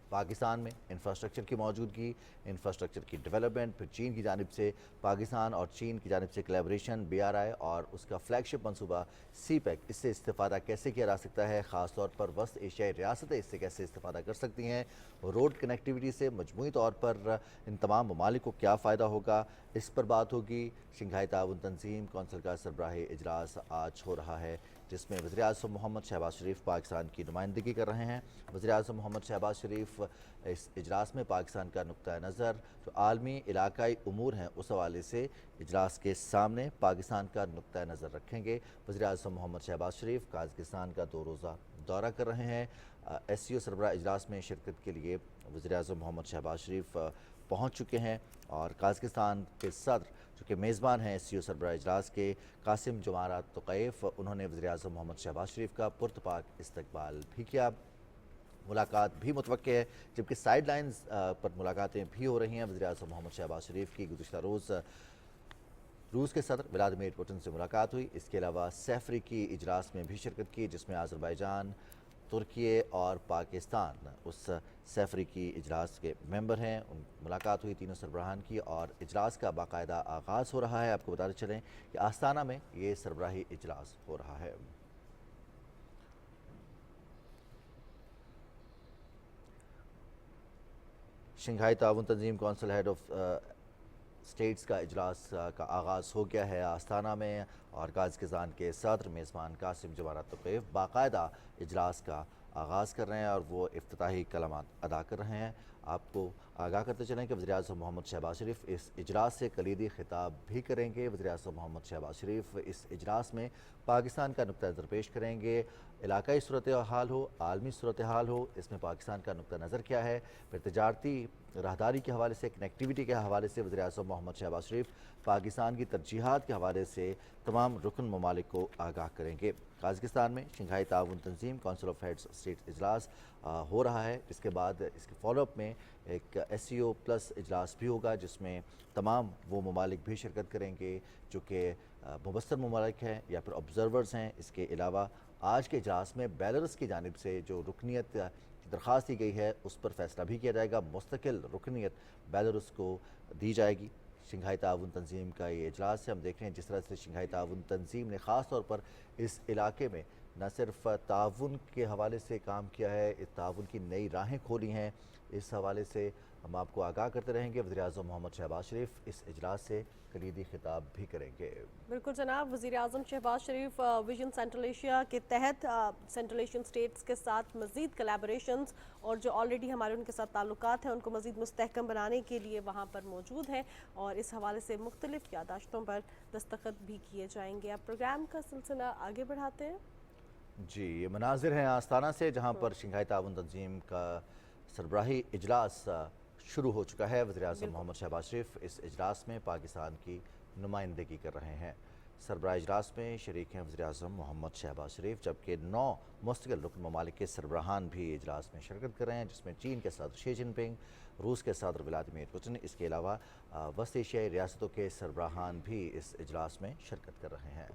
पाकिस्तान में इंफ्रास्ट्रक्चर की मौजूदगी, इंफ्रास्ट्रक्चर की डेवलपमेंट, फिर चीन की जानिब से पाकिस्तान और चीन की जानिब से कोलैबोरेशन, BRI और उसका फ्लैगशिप मनसूबा CPEC, इससे इस्तेफ़ादा कैसे किया जा सकता है, ख़ास तौर पर वस्त एशियाई रियासतें इससे कैसे इस्तेफ़ादा कर सकती हैं, रोड कनेक्टिविटी से मजमूई तौर पर इन तमाम ममालिक को क्या फ़ायदा होगा, इस पर बात होगी। शंघाई ताउन तंजीम कौंसिल का सरबराही इजलास आज हो रहा है जिसमें वज़ीर-ए-आज़म मोहम्मद शहबाज शरीफ पाकिस्तान की नुमाइंदगी कर रहे हैं। वज़ीर-ए-आज़म मोहम्मद शहबाज शरीफ इस इजलास में पाकिस्तान का नुक्ता नज़र जो आलमी इलाकाई उमूर हैं उस हवाले से इजलास के सामने पाकिस्तान का नुक्ता नज़र रखेंगे। वज़ीर-ए-आज़म मोहम्मद शहबाज शरीफ काज़ाकिस्तान का 2 रोज़ा दौरा कर रहे हैं। SCO सरबराह इजलास में शिरकत के लिए वज़ीर-ए-आज़म मोहम्मद शहबाज शरीफ पहुँच चुके हैं और काज़ाकिस्तान के सदर जो कि मेज़बान हैं SCO सरबराह इजलास के कासिम जुमारा तोक़ैफ़, उन्होंने वज़ीर-ए-आज़म मोहम्मद शहबाज शरीफ का पुरतपाक इस्तकबाल भी किया। मुलाकात भी मुतवक्के है जबकि साइड लाइन्स पर मुलाकातें भी हो रही हैं। वज़ीर-ए-आज़म मोहम्मद शहबाज शरीफ की गुज़िश्ता रोज़ रूस के सदर व्लादिमीर पुतिन से मुलाकात हुई। इसके अलावा सैफरी की इजलास में भी शिरकत की जिसमें आज़रबाईजान, तुर्की और पाकिस्तान उस सैफरी की इजलास के मेंबर हैं। मुलाकात हुई तीनों सरबराहान की और इजलास का बाकायदा आगाज़ हो रहा है। आपको बताते चलें कि आस्ताना में ये सरबराही इजलास हो रहा है। शंघाई ताउन तंजीम कौंसिल हेड ऑफ स्टेट्स का इजलास का आगाज़ हो गया है आस्ताना में और काज़ाकिस्तान के सदर मेज़बान कासिम जुमारा तोक़ैफ़ बाकायदा इजलास का आगाज़ कर रहे हैं और वो इफ्तिताही कलमात अदा कर रहे हैं। आपको आगाह करते चलें कि वज़ीर-ए-आज़म मोहम्मद शहबाज शरीफ इस इजलास से कलीदी खिताब भी करेंगे। वज़ीर-ए-आज़म मोहम्मद शहबाज शरीफ इस इजलास में पाकिस्तान का नुक्ता नज़र पेश करेंगे। इलाकाई सूरत हाल हो, आलमी सूरत हाल हो, इसमें पाकिस्तान का नुक्ता नज़र क्या है, फिर तजारती राहदारी के हवाले से, कनेक्टिविटी के हवाले से वज़ीर-ए-आज़म मोहम्मद शहबाज शरीफ पाकिस्तान की तरजीहात के हवाले से तमाम रुकन ममालिक को आगाह करेंगे। काज़ाकिस्तान में शंघाई ताउन तंजीम काउंसिल ऑफ हेड्स स्टेट इजलास हो रहा है। इसके बाद इसके फॉलोअप में एक SCO प्लस इजलास भी होगा जिसमें तमाम वो ममालिक भी शिरकत करेंगे जो कि मुबस्तर ममालिक हैं या फिर ऑब्ज़र्वर्स हैं। इसके अलावा आज के इजलास में बेलारूस की जानिब से जो रुकनीत की दरख्वास्त दी गई है उस पर फैसला भी किया जाएगा। मुस्तकिल रुकनीत बेलारूस को दी जाएगी। शंघाई ताउन तंजीम का ये इजलास है। हम देख रहे हैं जिस तरह से शंघाई ताउन तंजीम ने ख़ास तौर पर इस इलाके में न सिर्फ ताउन के हवाले से काम किया है, इस ताउन की नई राहें खोली हैं। इस हवाले से हम आपको आगाह करते रहेंगे। वज़ीर-ए-आज़म मोहम्मद शहबाज शरीफ इस इजलास से कलीदी खिताब भी करेंगे। बिल्कुल जनाब, वज़ीर-ए-आज़म शहबाज शरीफ विजन सेंट्रल एशिया के तहत सेंट्रल एशियन स्टेट्स के साथ मज़ीद कोलैबोरेशंस और जो ऑलरेडी हमारे उनके साथ ताल्लुकात हैं उनको मज़ीद मुस्तहकम बनाने के लिए वहाँ पर मौजूद हैं और इस हवाले से मुख्तलिफ यादाश्तों पर दस्तखत भी किए जाएंगे। अब प्रोग्राम का सिलसिला आगे बढ़ाते हैं। जी, ये मनाजिर हैं आस्ताना से जहाँ पर शंघाई ताउन तंजीम का सरबराही इजलास शुरू हो चुका है। वज़ीर-ए-आज़म मोहम्मद शहबाज शरीफ इस इजलास में पाकिस्तान की नुमाइंदगी कर रहे हैं। सरबराह इजलास में शरीक हैं वज़ीर-ए-आज़म मोहम्मद शहबाज शरीफ जबकि 9 मुस्तकिल रुकन ममालिक के सरबराहान भी इजलास में शिरकत कर रहे हैं जिसमें चीन के सदर शी जिनपिंग, रूस के सदर व्लादिमीर पुतिन, इसके अलावा वस्त एशियाई रियासतों के सरबराहान भी इस इजलास में शिरकत कर रहे हैं।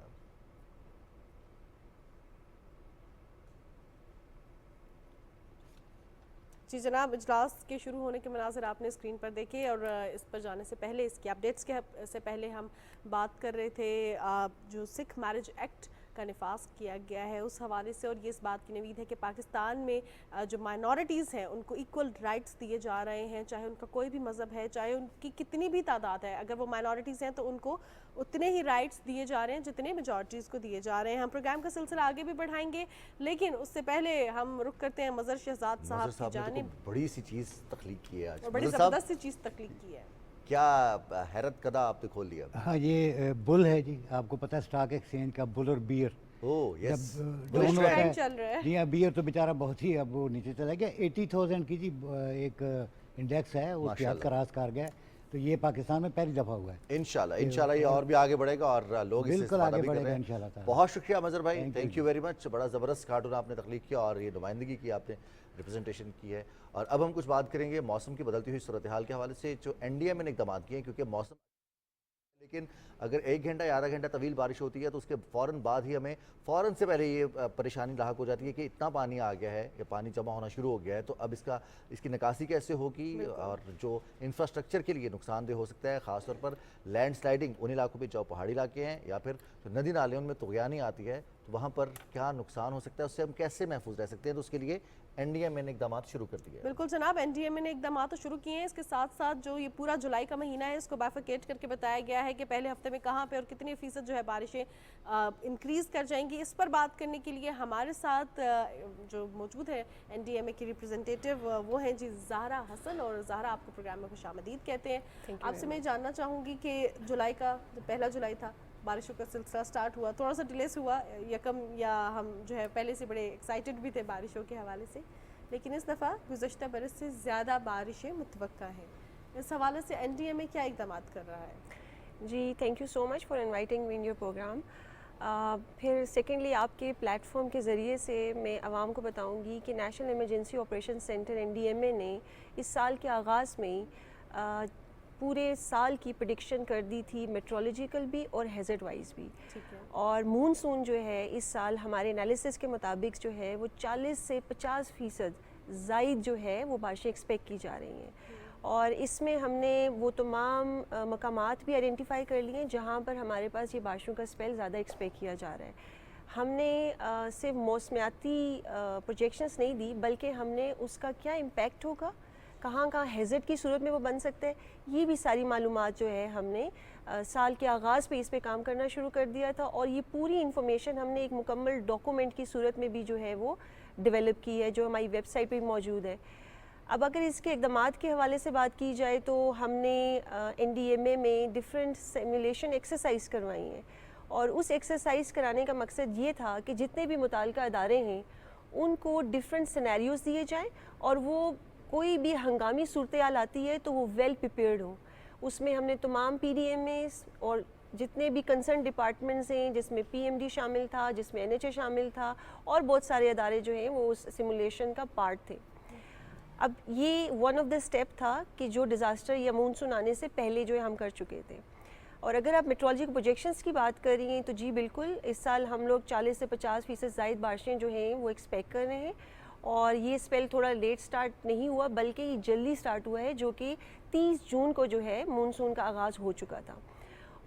जी जनाब, इजलास के शुरू होने के मनाज़िर आपने स्क्रीन पर देखे और इस पर जाने से पहले, इसके अपडेट्स के से पहले हम बात कर रहे थे जो सिख मैरिज एक्ट का निफाज किया गया है उस हवाले से, और ये इस बात की नवीद है कि पाकिस्तान में जो माइनॉरिटीज़ हैं उनको इक्वल राइट्स दिए जा रहे हैं, चाहे उनका कोई भी मज़हब है, चाहे उनकी कितनी भी तादाद है, अगर वो माइनॉरिटीज़ हैं तो उनको उतने ही राइट्स दिए जा रहे हैं जितने मेजॉरिटीज़ को दिए जा रहे हैं। हम प्रोग्राम का सिलसिला आगे भी बढ़ाएंगे, लेकिन उससे पहले हम रुख करते हैं मज़र शहजाद साहब की जानिब। बड़ी सी चीज़ तख्लीक की है आज, बड़ी ज़बरदस्त सी चीज़ तख्लीक की है। क्या हैरत कदा आपने खोल लिया? हाँ, ये बुल है जी, आपको पता है स्टॉक एक्सचेंज का बुल और बियर। यस, दोनों चल रहा है जी। हाँ, बियर तो बेचारा बहुत ही अब वो नीचे चला गया, 80,000 की जी एक इंडेक्स है, वो का राज कर गया। तो ये पाकिस्तान में पहली दफ़ा हुआ है। इंशाल्लाह ये और भी आगे बढ़ेगा और लोग इससे इस्तेमाल भी करेंगे इंशाल्लाह। बहुत शुक्रिया मज़र भाई, थैंक यू वेरी मच। बड़ा ज़बरदस्त कार्टून आपने तख्लीक किया और ये नुमाइंदगी की, आपने रिप्रेजेंटेशन की है। और अब हम कुछ बात करेंगे मौसम की बदलती हुई सूरत हाल के हवाले से, जो NDMA ने इक़दाम किए हैं, क्योंकि मौसम, लेकिन अगर 1 घंटा या आधा घंटा तवील बारिश होती है तो उसके फ़ौरन बाद ही हमें फ़ौरन से पहले ये परेशानी लाहक हो जाती है कि इतना पानी आ गया है या पानी जमा होना शुरू हो गया है, तो अब इसकी निकासी कैसे होगी, और जो इंफ्रास्ट्रक्चर के लिए नुकसानदेह हो सकता है, ख़ासतौर पर लैंडस्लाइडिंग उन इलाकों में जो पहाड़ी इलाके हैं या फिर नदी नाले उनमें तुग़यानी आती है, तो वहाँ पर क्या नुकसान हो सकता है, उससे हम कैसे महफूज रह सकते हैं। तो उसके लिए NDMA ने इक़दाम शुरू कर दिए। बिल्कुल जनाब, NDMA ने इक़दाम तो शुरू किए हैं। इसके साथ साथ जो ये पूरा जुलाई का महीना है इसको बाइफरकेट करके बताया गया है कि पहले हफ्ते में कहाँ पे और कितने फ़ीसद जो है बारिशें इंक्रीज़ कर जाएंगी। इस पर बात करने के लिए हमारे साथ जो मौजूद है NDMA की रिप्रेजेंटेटिव, वो हैं जी ज़हरा हसन। और ज़हरा, आपको प्रोग्राम में खुशामदीद कहते हैं। आपसे मैं जानना चाहूँगी कि जुलाई का जो 1 जुलाई था, बारिशों का सिलसिला स्टार्ट हुआ, थोड़ा सा डिले से हुआ या हम जो है पहले से बड़े एक्साइटेड भी थे बारिशों के हवाले से, लेकिन इस दफ़ा गुज़श्ता बरस से ज़्यादा बारिशें मुतवक्का हैं। इस हवाले से NDMA क्या इक़दाम कर रहा है? जी, thank you so much for inviting me in your programme. फिर सेकेंडली आपके प्लेटफॉर्म के ज़रिए से मैं आवाम को बताऊंगी कि national emergency operation centre NDMA ने इस साल के आगाज़ में पूरे साल की प्रेडिक्शन कर दी थी, मेट्रोलॉजिकल भी और हैज़र्ड वाइज भी। और मूनसून जो है इस साल हमारे एनालिसिस के मुताबिक जो है वो 40 से 50% ज़ायद जो है वो बारिशें एक्सपेक्ट की जा रही हैं। और इसमें हमने वो तमाम मकामात भी आइडेंटिफाई कर लिए हैं जहाँ पर हमारे पास ये बारिशों का स्पेल ज़्यादा एक्सपेक्ट किया जा रहा है। हमने सिर्फ मौसमियाती प्रोजेक्शंस नहीं दी, बल्कि हमने उसका क्या इम्पैक्ट होगा, कहाँ कहाँ हैज़र्ड की सूरत में वो बन सकते हैं, ये भी सारी मालूमात जो है हमने साल के आगाज़ पे इस पे काम करना शुरू कर दिया था। और ये पूरी इंफॉर्मेशन हमने एक मुकम्मल डॉक्यूमेंट की सूरत में भी जो है वो डेवलप की है, जो हमारी वेबसाइट पे भी मौजूद है। अब अगर इसके इक़दामात के हवाले से बात की जाए तो हमने NDMA में डिफरेंट सिमुलेशन एक्सरसाइज करवाई हैं, और उस एक्सरसाइज कराने का मकसद ये था कि जितने भी मुताल्लिका अदारे हैं उनको डिफरेंट सिनेरियोज़ दिए जाएँ, और वो कोई भी हंगामी सूरत हाल आती है तो वो वेल प्रिपेयर्ड हो। उसमें हमने तमाम PDMAs और जितने भी कंसर्न डिपार्टमेंट्स हैं, जिसमें PMD शामिल था, जिसमें NHA शामिल था, और बहुत सारे अदारे जो हैं वो उस सिमुलेशन का पार्ट थे। अब ये वन ऑफ द स्टेप था कि जो डिज़ास्टर या मानसून आने से पहले जो है हम कर चुके थे। और अगर आप मेट्रोलॉजिकल प्रोजेक्शंस की बात कर रही हैं तो जी बिल्कुल, इस साल हम लोग 40 से 50% ज़ायद बारिशें जो हैं वो एक्सपेक्ट कर रहे हैं। और ये स्पेल थोड़ा लेट स्टार्ट नहीं हुआ, बल्कि ये जल्दी स्टार्ट हुआ है, जो कि 30 जून को जो है मानसून का आगाज़ हो चुका था।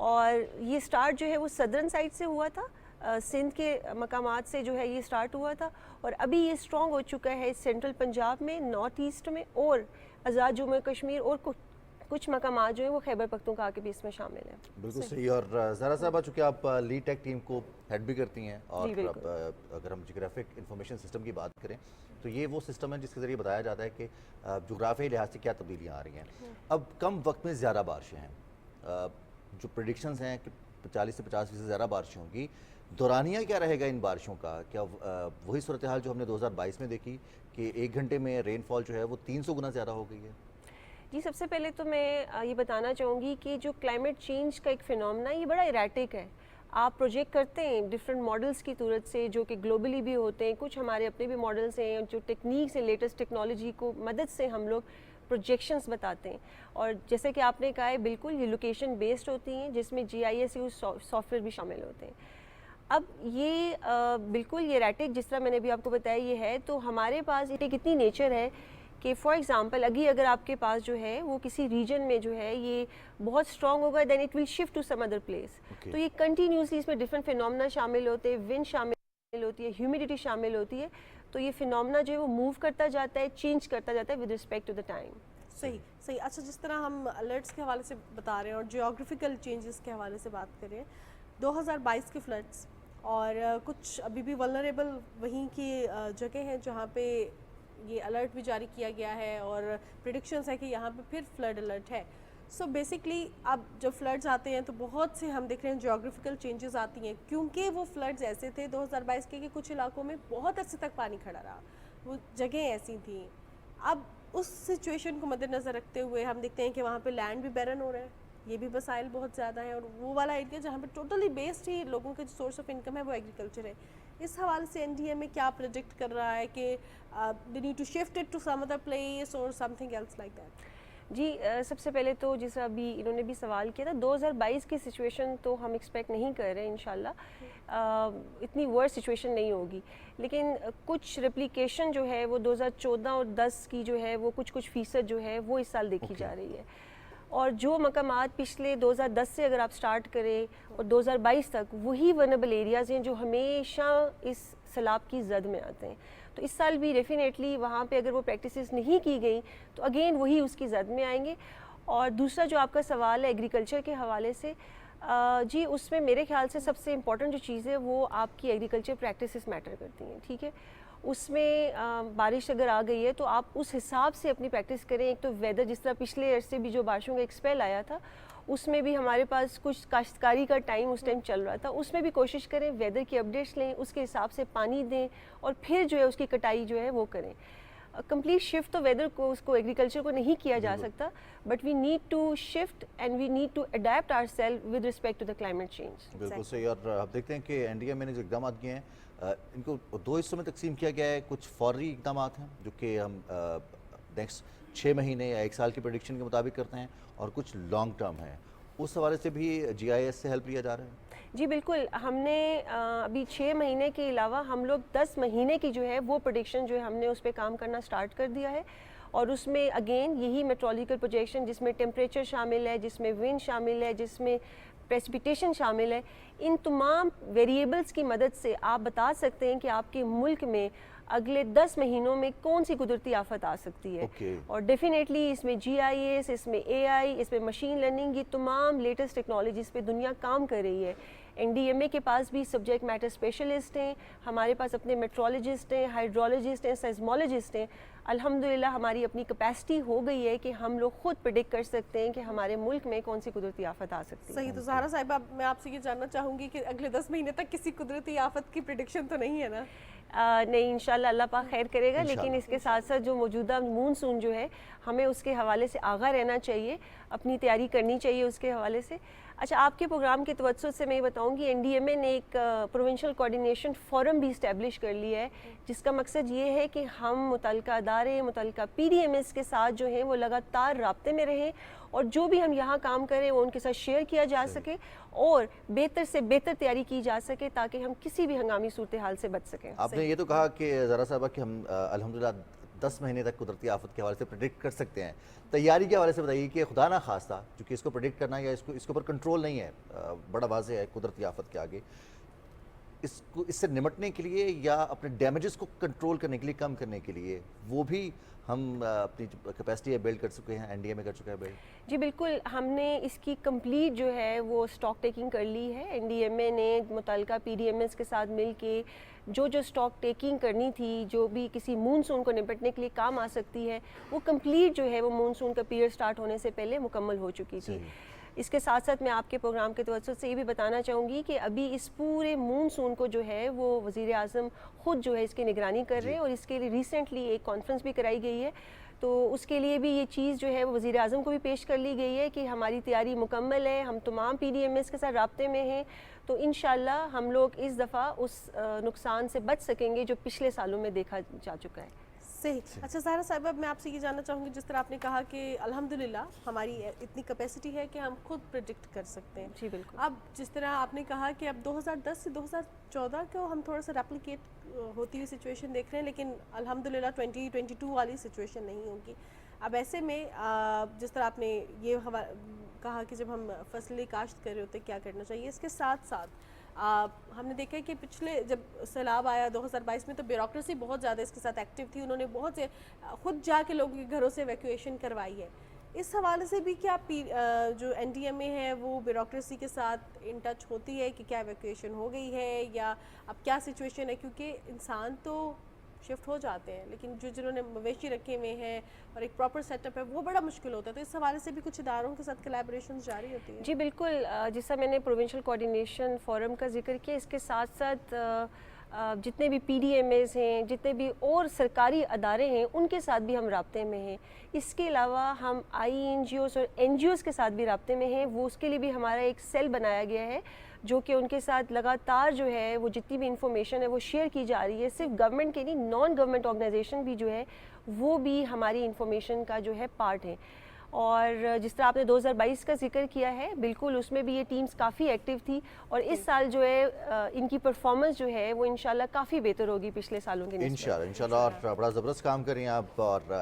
और ये स्टार्ट जो है वो सदर्न साइड से हुआ था, सिंध के मकामात से जो है ये स्टार्ट हुआ था, और अभी ये स्ट्रॉन्ग हो चुका है सेंट्रल पंजाब में, नॉर्थ ईस्ट में, और आज़ाद जम्मू कश्मीर, और कुछ मकामात जो है वो खैबर पख्तूनख्वा के भी इसमें शामिल है। बिल्कुल सही। और ज़रा साहब, चूँकि आप लीड टेक टीम को हेड भी करती हैं, और अगर हम जियोग्राफिक इंफॉर्मेशन सिस्टम की बात करें तो ये वो सिस्टम है जिसके ज़रिए बताया जाता है कि जोग्राफी लिहाज से क्या तब्दीलियाँ आ रही हैं। अब कम वक्त में ज़्यादा बारिशें हैं, जो प्रेडिक्शंस हैं कि 40 से 50% ज़्यादा बारिशें होंगी, दौरानिया क्या रहेगा इन बारिशों का? क्या वही सूरत हाल जो हमने 2022 में देखी कि 1 घंटे में रेनफॉल जो है वो 300 गुना ज़्यादा हो गई है? जी, सबसे पहले तो मैं ये बताना चाहूँगी कि जो क्लाइमेट चेंज का एक फिनोमेना ये बड़ा इरेटिक है। आप प्रोजेक्ट करते हैं डिफरेंट मॉडल्स की सूरत से, जो कि ग्लोबली भी होते हैं, कुछ हमारे अपने भी मॉडल्स हैं, जो टेक्निक्स हैं, लेटेस्ट टेक्नोलॉजी को मदद से हम लोग प्रोजेक्शंस बताते हैं। और जैसे कि आपने कहा है, बिल्कुल ये लोकेशन बेस्ड होती हैं, जिसमें GIS यूज सॉफ्टवेयर भी शामिल होते हैं। अब ये बिल्कुल ये इरेटिक, जिस तरह मैंने भी आपको बताया ये है, तो हमारे पास एक इतनी नेचर है कि फॉर एग्जांपल अगर आपके पास जो है वो किसी रीजन में जो है ये बहुत स्ट्रांग होगा, then it will shift to some other place. तो ये कंटिन्यूसली इसमें डिफरेंट फिनोमेना शामिल होते हैं, विंड शामिल होती है, ह्यूमिडिटी शामिल होती है, तो ये फिनोमेना जो है वो मूव करता जाता है, चेंज करता जाता है with respect to the time. सही सही। अच्छा, जिस तरह हम अलर्ट्स के हवाले से बता रहे हैं और जियोग्राफिकल चेंजेस के हवाले से बात कर रहे हैं, 2022 के फ्लड्स और कुछ अभी भी वल्नरेबल वहीं की जगह हैं जहाँ पे ये अलर्ट भी जारी किया गया है और प्रिडिक्शंस है कि यहाँ पे फिर फ्लड अलर्ट है। सो बेसिकली अब जब फ्लड्स आते हैं तो बहुत से हम देख रहे हैं जियोग्राफिकल चेंजेस आती हैं, क्योंकि वो फ्लड्स ऐसे थे 2022 के कि कुछ इलाकों में बहुत अर्से तक पानी खड़ा रहा, वो जगह ऐसी थी। अब उस सिचुएशन को मद्देनज़र रखते हुए हम देखते हैं कि वहाँ पे लैंड भी बैरन हो रहा है, ये भी मसाइल बहुत ज़्यादा है, और वो वाला एरिया जहाँ पे टोटली बेस्ड ही लोगों के जो सोर्स ऑफ इनकम है वो एग्रीकल्चर है। इस हवाले से एनडीएमए क्या प्रोजेक्ट कर रहा है कि they need to shift it to some other place और समथिंग एल्स लाइक दैट? जी सबसे पहले तो जिस अभी इन्होंने भी सवाल किया था, 2022 की सिचुएशन तो हम एक्सपेक्ट नहीं कर रहे हैं इंशाल्लाह, इतनी वर्स सिचुएशन नहीं होगी, लेकिन कुछ रेप्लिकेशन जो है वो 2014 और 10 की जो है वो कुछ फीसद जो है वो इस साल देखी जा रही है। और जो मकामात पिछले 2010 से अगर आप स्टार्ट करें और 2022 तक, वही वनरेबल एरियाज़ हैं जो हमेशा इस सैलाब की जद में आते हैं। तो इस साल भी डेफिनेटली वहाँ पे अगर वो प्रैक्टिसेस नहीं की गई तो अगेन वही उसकी जद में आएंगे। और दूसरा जो आपका सवाल है एग्रीकल्चर के हवाले से, जी उसमें मेरे ख्याल से सबसे इम्पॉर्टेंट जो चीज़ है वो आपकी एग्रीकल्चर प्रैक्टिसेस मैटर करती हैं, ठीक है। उसमें बारिश अगर आ गई है तो आप उस हिसाब से अपनी प्रैक्टिस करें। एक तो वेदर, जिस तरह पिछले अरसे भी जो बारिशों का एक स्पेल आया था, उसमें भी हमारे पास कुछ काश्तकारी का टाइम उस टाइम चल रहा था, उसमें भी कोशिश करें वेदर की अपडेट्स लें, उसके हिसाब से पानी दें और फिर जो है उसकी कटाई जो है वो करें। कंप्लीट शिफ्ट तो वेदर को, उसको एग्रीकल्चर को नहीं किया जा सकता, but we need to shift and we need to adapt ourself with respect to the climate change. बिल्कुल सही। और आप देखते हैं कि एनडीएमए ने जो इकदाम किए हैं इनको दो हिस्सों में तकसीम किया गया है। कुछ फौरी इकदाम हैं जो कि हम नेक्स्ट 6 महीने या 1 साल की प्रेडिक्शन के मुताबिक करते हैं, और कुछ लॉन्ग टर्म है। उस हवाले से भी जीआईएस से हेल्प लिया जा रहा है? जी बिल्कुल, हमने अभी 6 महीने के अलावा हम लोग 10 महीने की जो है वो प्रोडिक्शन जो है हमने उस पर काम करना स्टार्ट कर दिया है। और उसमें अगेन यही मेट्रोलॉजिकल प्रोजेक्शन, जिसमें टेम्परेचर शामिल है, जिसमें विंड शामिल है, जिसमें प्रेसिपिटेशन शामिल है, इन तमाम वेरिएबल्स की मदद से आप बता सकते हैं कि आपके मुल्क में अगले 10 महीनों में कौन सी कुदरती आफत आ सकती है। और डेफिनेटली इसमें जीआईएस, इसमें एआई, इसमें मशीन लर्निंग, ये तमाम लेटेस्ट टेक्नोलॉजीज़ पे दुनिया काम कर रही है। एनडीएमए के पास भी सब्जेक्ट मैटर स्पेशलिस्ट हैं, हमारे पास अपने मेट्रोलॉजिस्ट हैं, हाइड्रोलॉजिस्ट हैं, सेस्मोलॉजिस्ट हैं। अल्हम्दुलिल्लाह हमारी अपनी कैपेसिटी हो गई है कि हम लोग खुद प्रेडिक्ट कर सकते हैं कि हमारे मुल्क में कौन सी कुदरती आफत आ सकती है। सही। तो ज़हरा साहिबा, मैं आपसे ये जानना चाहूँगी कि अगले 10 महीने तक किसी कुदरती आफत की प्रेडिक्शन तो नहीं है ना? नहीं, इंशाल्लाह अल्लाह पाक खैर करेगा, लेकिन इसके साथ साथ जो मौजूदा मूनसून जो है हमें उसके हवाले से आगाह रहना चाहिए, अपनी तैयारी करनी चाहिए उसके हवाले से। अच्छा, आपके प्रोग्राम के तवज्जुह से मैं ये बताऊँगी, एनडीएमए ने एक प्रोविंशियल कोऑर्डिनेशन फोरम भी इस्टेब्लिश कर लिया है, जिसका मकसद ये है कि हम मुतल्लिका अदारे, मुतल्लिका पीडीएमएस के साथ जो हैं वो लगातार राब्ते में रहें, और जो भी हम यहाँ काम करें वो उनके साथ शेयर किया जा सके और बेहतर से बेहतर तैयारी की जा सके, ताकि हम किसी भी हंगामी सूरत हाल से बच सकें। आपने ये तो कहा कि ज़रा साहबा कि हम अल्हम्दुलिल्लाह 10 महीने तक कुदरती आफत के हवाले से प्रेडिक्ट कर सकते हैं। तैयारी के हवाले से बताइए कि खुदा ना खास्ता चूँकि इसको प्रेडिक्ट करना या इसके ऊपर कंट्रोल नहीं है, बड़ा वाज़ेह है कुदरती आफत के आगे, इससे निपटने के लिए या अपने डैमेजेस को कंट्रोल करने के लिए, कम करने के लिए, वो भी हम अपनी कैपेसिटी बिल्ड कर चुके हैं, एनडीएमए कर चुका है बिल्ड? जी बिल्कुल, हमने इसकी कंप्लीट जो है वो स्टॉक टेकिंग कर ली है। एनडीएमए ने मुतल्लिका पीडीएमएस के साथ मिल के जो स्टॉक टेकिंग करनी थी, जो भी किसी मूनसून को निपटने के लिए काम आ सकती है, वो कंप्लीट जो है वो मूनसून का पीरियड स्टार्ट होने से पहले मुकम्मल हो चुकी थी। इसके साथ साथ मैं आपके प्रोग्राम के तवज्जुह से ये भी बताना चाहूँगी कि अभी इस पूरे मूनसून को जो है वो वज़ीर आज़म ख़ुद जो है इसकी निगरानी कर रहे हैं, और इसके लिए रिसेंटली एक कॉन्फ्रेंस भी कराई गई है। तो उसके लिए भी ये चीज़ जो है वो वज़ीर आज़म को भी पेश कर ली गई है कि हमारी तैयारी मुकम्मल है, हम तमाम पीडीएमएस के साथ राब्ते में हैं, तो इंशाल्लाह हम लोग इस दफ़ा उस नुकसान से बच सकेंगे जो पिछले सालों में देखा जा चुका है। सही। अच्छा ज़हरा साहिबा, मैं आपसे ये जानना चाहूँगी, जिस तरह आपने कहा कि अल्हम्दुलिल्लाह हमारी इतनी कैपेसिटी है कि हम खुद प्रेडिक्ट कर सकते हैं। जी बिल्कुल। अब जिस तरह आपने कहा कि अब 2010 से 2014 को हम थोड़ा सा रेप्लिकेट होती हुई सिचुएशन देख रहे हैं, लेकिन अल्हम्दुलिल्लाह 2022 वाली सिचुएशन नहीं होगी। अब ऐसे में जिस तरह आपने ये कहा कि जब हम फसलें काश्त कर रहे होते क्या करना चाहिए, इसके साथ साथ हमने देखा है कि पिछले जब सैलाब आया 2022 में तो ब्यूरोक्रेसी बहुत ज़्यादा इसके साथ एक्टिव थी। उन्होंने बहुत से खुद जाके लोगों के घरों से इवैक्यूएशन करवाई है। इस हवाले से भी क्या जो NDMA है वो ब्यूरोक्रेसी के साथ इन टच होती है कि क्या इवैक्यूएशन हो गई है या अब क्या सिचुएशन है? क्योंकि इंसान तो शिफ्ट हो जाते हैं, लेकिन जिन्होंने मवेशी रखे हुए हैं और एक प्रॉपर सेटअप है वो बड़ा मुश्किल होता है। तो इस हवाले से भी कुछ इदारों के साथ कोलैबोरेशन जारी होती है? जी बिल्कुल, जैसा मैंने प्रोविंशियल कोऑर्डिनेशन फोरम का जिक्र किया, इसके साथ साथ जितने भी PDMAs हैं, जितने भी और सरकारी अदारे हैं, उनके साथ भी हम राब्ते में हैं। इसके अलावा हम INGOs और NGOs के साथ भी राब्ते में हैं। वो उसके लिए भी हमारा एक सेल बनाया गया है जो कि उनके साथ लगातार जो है वो जितनी भी इंफॉर्मेशन है वो शेयर की जा रही है। सिर्फ गवर्नमेंट के नहीं, नॉन गवर्नमेंट ऑर्गेनाइजेशन भी जो है वो भी हमारी इंफॉर्मेशन का जो है पार्ट है। और जिस तरह आपने 2022 का जिक्र किया है, बिल्कुल उसमें भी ये टीम्स काफ़ी एक्टिव थी और इस साल जो है इनकी परफॉर्मेंस जो है वो इंशाल्लाह काफ़ी बेहतर होगी पिछले सालों के निस्बत। इंशाल्लाह और बड़ा ज़बरदस्त काम कर रही हैं आप। और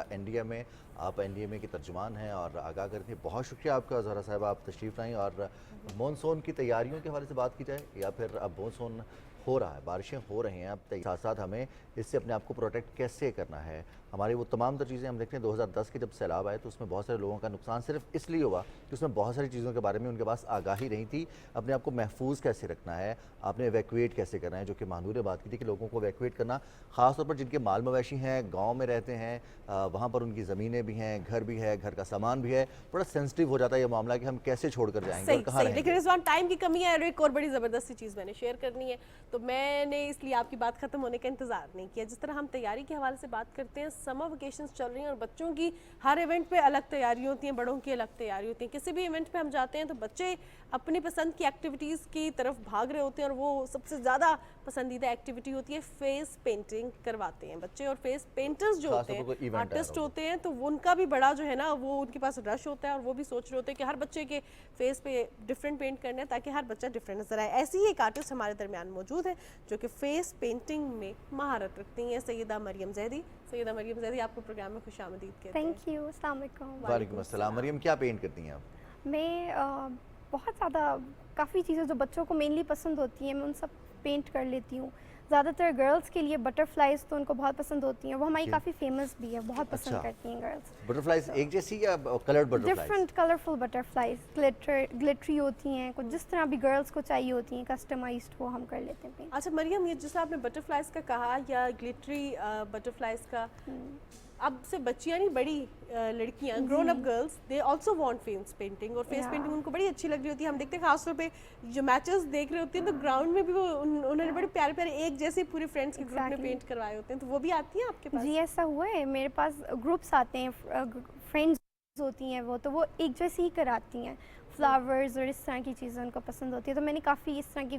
आप NDMA की तर्जुमान हैं और आगाह करती हैं। बहुत शुक्रिया आपका ज़हरा साहब, आप तशरीफ़ लाई। और मानसून की तैयारियों के हवाले से बात की जाए या फिर अब मानसून हो रहा है, बारिशें हो रही हैं, अब साथ साथ हमें इससे अपने आप को प्रोटेक्ट कैसे करना है, हमारी वो तमाम तर चीज़ें हम देखते हैं। 2010 के जब सैलाब आए तो उसमें बहुत सारे लोगों का नुकसान सिर्फ इसलिए हुआ कि उसमें बहुत सारी चीज़ों के बारे में उनके पास आगाही नहीं थी। अपने आप को महफूज कैसे रखना है, आपने एवैक्यूएट कैसे करना है, जो कि महानूर ने बात की थी कि लोगों को एवैक्यूएट करना, ख़ासतौर पर जिनके माल मवेशी हैं, गाँव में रहते हैं, वहाँ पर उनकी ज़मीनें भी हैं, घर भी है, घर का सामान भी है, बड़ा सेंसिटिव हो जाता है ये मामला कि हम कैसे छोड़ कर जाएंगे और कहाँ रहेंगे। लेकिन इस बार टाइम की कमी है और एक और बड़ी ज़बरदस्त सी चीज़ मैंने शेयर करनी है, तो मैंने इसलिए आपकी बात ख़त्म होने का इंतज़ार नहीं किया। जिस तरह हम तैयारी के हवाले से बात करते हैं, समर वेकेशंस चल रही हैं और बच्चों की हर इवेंट पे अलग तैयारी होती हैं, बड़ों की अलग तैयारी होती है। किसी भी इवेंट पे हम जाते हैं तो बच्चे अपनी पसंद की एक्टिविटीज़ की तरफ भाग रहे होते हैं और वो सबसे ज़्यादा पसंदीदा एक्टिविटी होती है फेस पेंटिंग करवाते हैं बच्चे। और फेस पेंटर्स जो होते हैं, आर्टिस्ट होते हैं, तो उनका भी बड़ा जो है ना वो उनके पास रश होता है और वो भी सोच रहे होते हैं कि हर बच्चे के फेस पे डिफरेंट पेंट करना है ताकि हर बच्चा डिफरेंट नजर आए। ऐसी ही एक आर्टिस्ट हमारे दरमियान मौजूद है जो कि फेस पेंटिंग में महारत रखती हैं, सैयदा मरियम जैदी। सैयदा मरियम जैदी, आपको प्रोग्राम में खुशामदीद कहते हैं। थैंक यू, अस्सलाम वालेकुम। वालेकुम अस्सलाम। मरियम, क्या पेंट करती हैं आप? मैं बहुत ज़्यादा काफ़ी चीज़ें जो बच्चों को मेनली पसंद होती हैं मैं उन सब पेंट कर लेती हूँ। ज़्यादातर गर्ल्स के लिए बटरफ्लाइज तो उनको बहुत पसंद होती हैं, वो हमारी काफ़ी फेमस भी है, बहुत पसंद करती हैं गर्ल्स। बटरफ्लाइज एक जैसी या coloured butterflies? Different colourful butterflies, glittery होती हैं, कुछ जिस तरह भी गर्ल्स को चाहिए होती हैं, कस्टमाइज्ड वो हम कर लेते हैं पेंट। अच्छा मरियम, ये जैसे आपने बटरफ्लाइज का कहा या ग्लिटरी बटरफ्लाइज का, अब से बच्चियां नहीं, बड़ी लड़कियां, grown up girls, they also want face painting और फेस पेंटिंग उनको बड़ी अच्छी लग रही होती है। हम देखते हैं खासतौर पे जो मैचेस देख रहे होते हैं तो ग्राउंड में भी वो उन्होंने बड़े प्यारे प्यारे एक जैसे पूरे फ्रेंड्स के ग्रुप में पेंट करवाए होते हैं, तो वो भी आती हैं आपके पास? जी ऐसा हुआ है, मेरे पास ग्रुप्स आते हैं, फ्रेंड्स होती हैं वो, तो वो एक जैसी ही कराती हैं। फ्लावर्स और इस तरह की चीज़ें उनको पसंद होती है, तो मैंने काफ़ी इस तरह की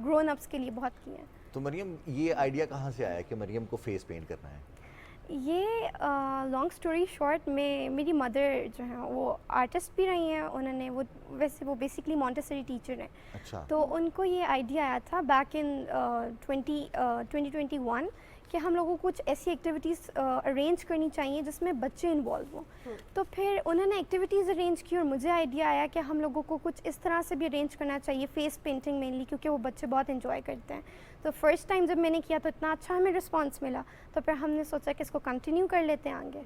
ग्रोन अप्स के लिए बहुत की हैं। तो मरियम, ये आइडिया कहाँ से आया कि मरियम को फेस पेंट करना है? ये लॉन्ग स्टोरी शॉर्ट में मेरी मदर जो है वो आर्टिस्ट भी रही हैं, उन्होंने वो बेसिकली मॉन्टेसरी टीचर हैं। अच्छा। तो उनको ये आइडिया आया था बैक इन 2021 कि हम लोगों को कुछ ऐसी एक्टिविटीज़ अरेंज करनी चाहिए जिसमें बच्चे इन्वॉल्व हों। तो फिर उन्होंने एक्टिविटीज़ अरेंज की और मुझे आइडिया आया कि हम लोगों को कुछ इस तरह से भी अरेंज करना चाहिए, फेस पेंटिंग मेनली, क्योंकि वो बच्चे बहुत इन्जॉय करते हैं। तो फर्स्ट टाइम जब मैंने किया तो इतना अच्छा हमें रिस्पॉन्स मिला, तो फिर हमने सोचा कि इसको कंटिन्यू कर लेते हैं आगे।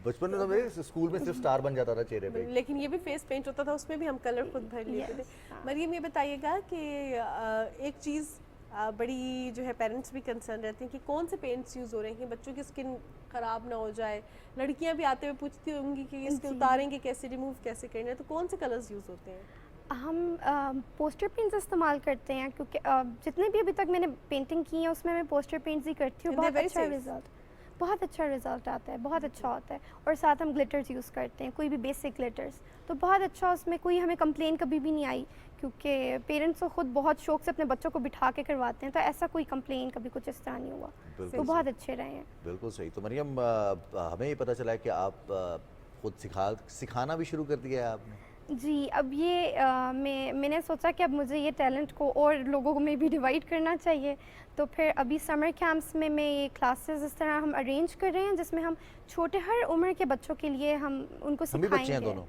बचपन में तो मेरे स्कूल में सिर्फ स्टार बन जाता था चेहरे पे, लेकिन ये भी फेस पेंट होता था, उसमें भी हम कलर खुद भर लेते थे। मरियम, ये बताइएगा कि एक चीज़ बड़ी जो है पेरेंट्स भी कंसर्न रहते हैं कि कौन से पेंट्स यूज़ हो रहे हैं कि बच्चों की स्किन ख़राब ना हो जाए। लड़कियां भी आते हुए पूछती होंगी कि इसके उतारेंगे कैसे, रिमूव कैसे करना है, तो कौन से कलर्स यूज़ होते हैं? हम पोस्टर पेंट्स इस्तेमाल करते हैं, क्योंकि जितने भी अभी तक मैंने पेंटिंग की है उसमें मैं पोस्टर पेंट्स ही करती हूँ। बहुत अच्छा रिज़ल्ट आता है, बहुत अच्छा होता है। और साथ हम ग्लिटर्स यूज़ करते हैं, कोई भी बेसिक ग्लिटर्स, तो बहुत अच्छा, उसमें कोई हमें कंप्लेन कभी भी नहीं आई, क्योंकि पेरेंट्स तो खुद बहुत शौक से अपने बच्चों को बिठा के करवाते हैं, तो ऐसा कोई कंप्लेन कभी कुछ इस तरह नहीं हुआ, तो बहुत अच्छे रहे हैं। बिल्कुल सही। तो मरियम, हमें ये पता चला है कि आप खुद सिखाना भी शुरू कर दिया है आपने? जी, अब ये मैंने सोचा कि अब मुझे ये टैलेंट को और लोगों में भी डिवाइड करना चाहिए, तो फिर अभी समर कैंप्स में मैं ये क्लासेस इस तरह हम अरेंज कर रहे हैं जिसमें हम छोटे हर उम्र के बच्चों के लिए हम उनको हम भी बच्चे हैं सिखाएंगे। दोनों।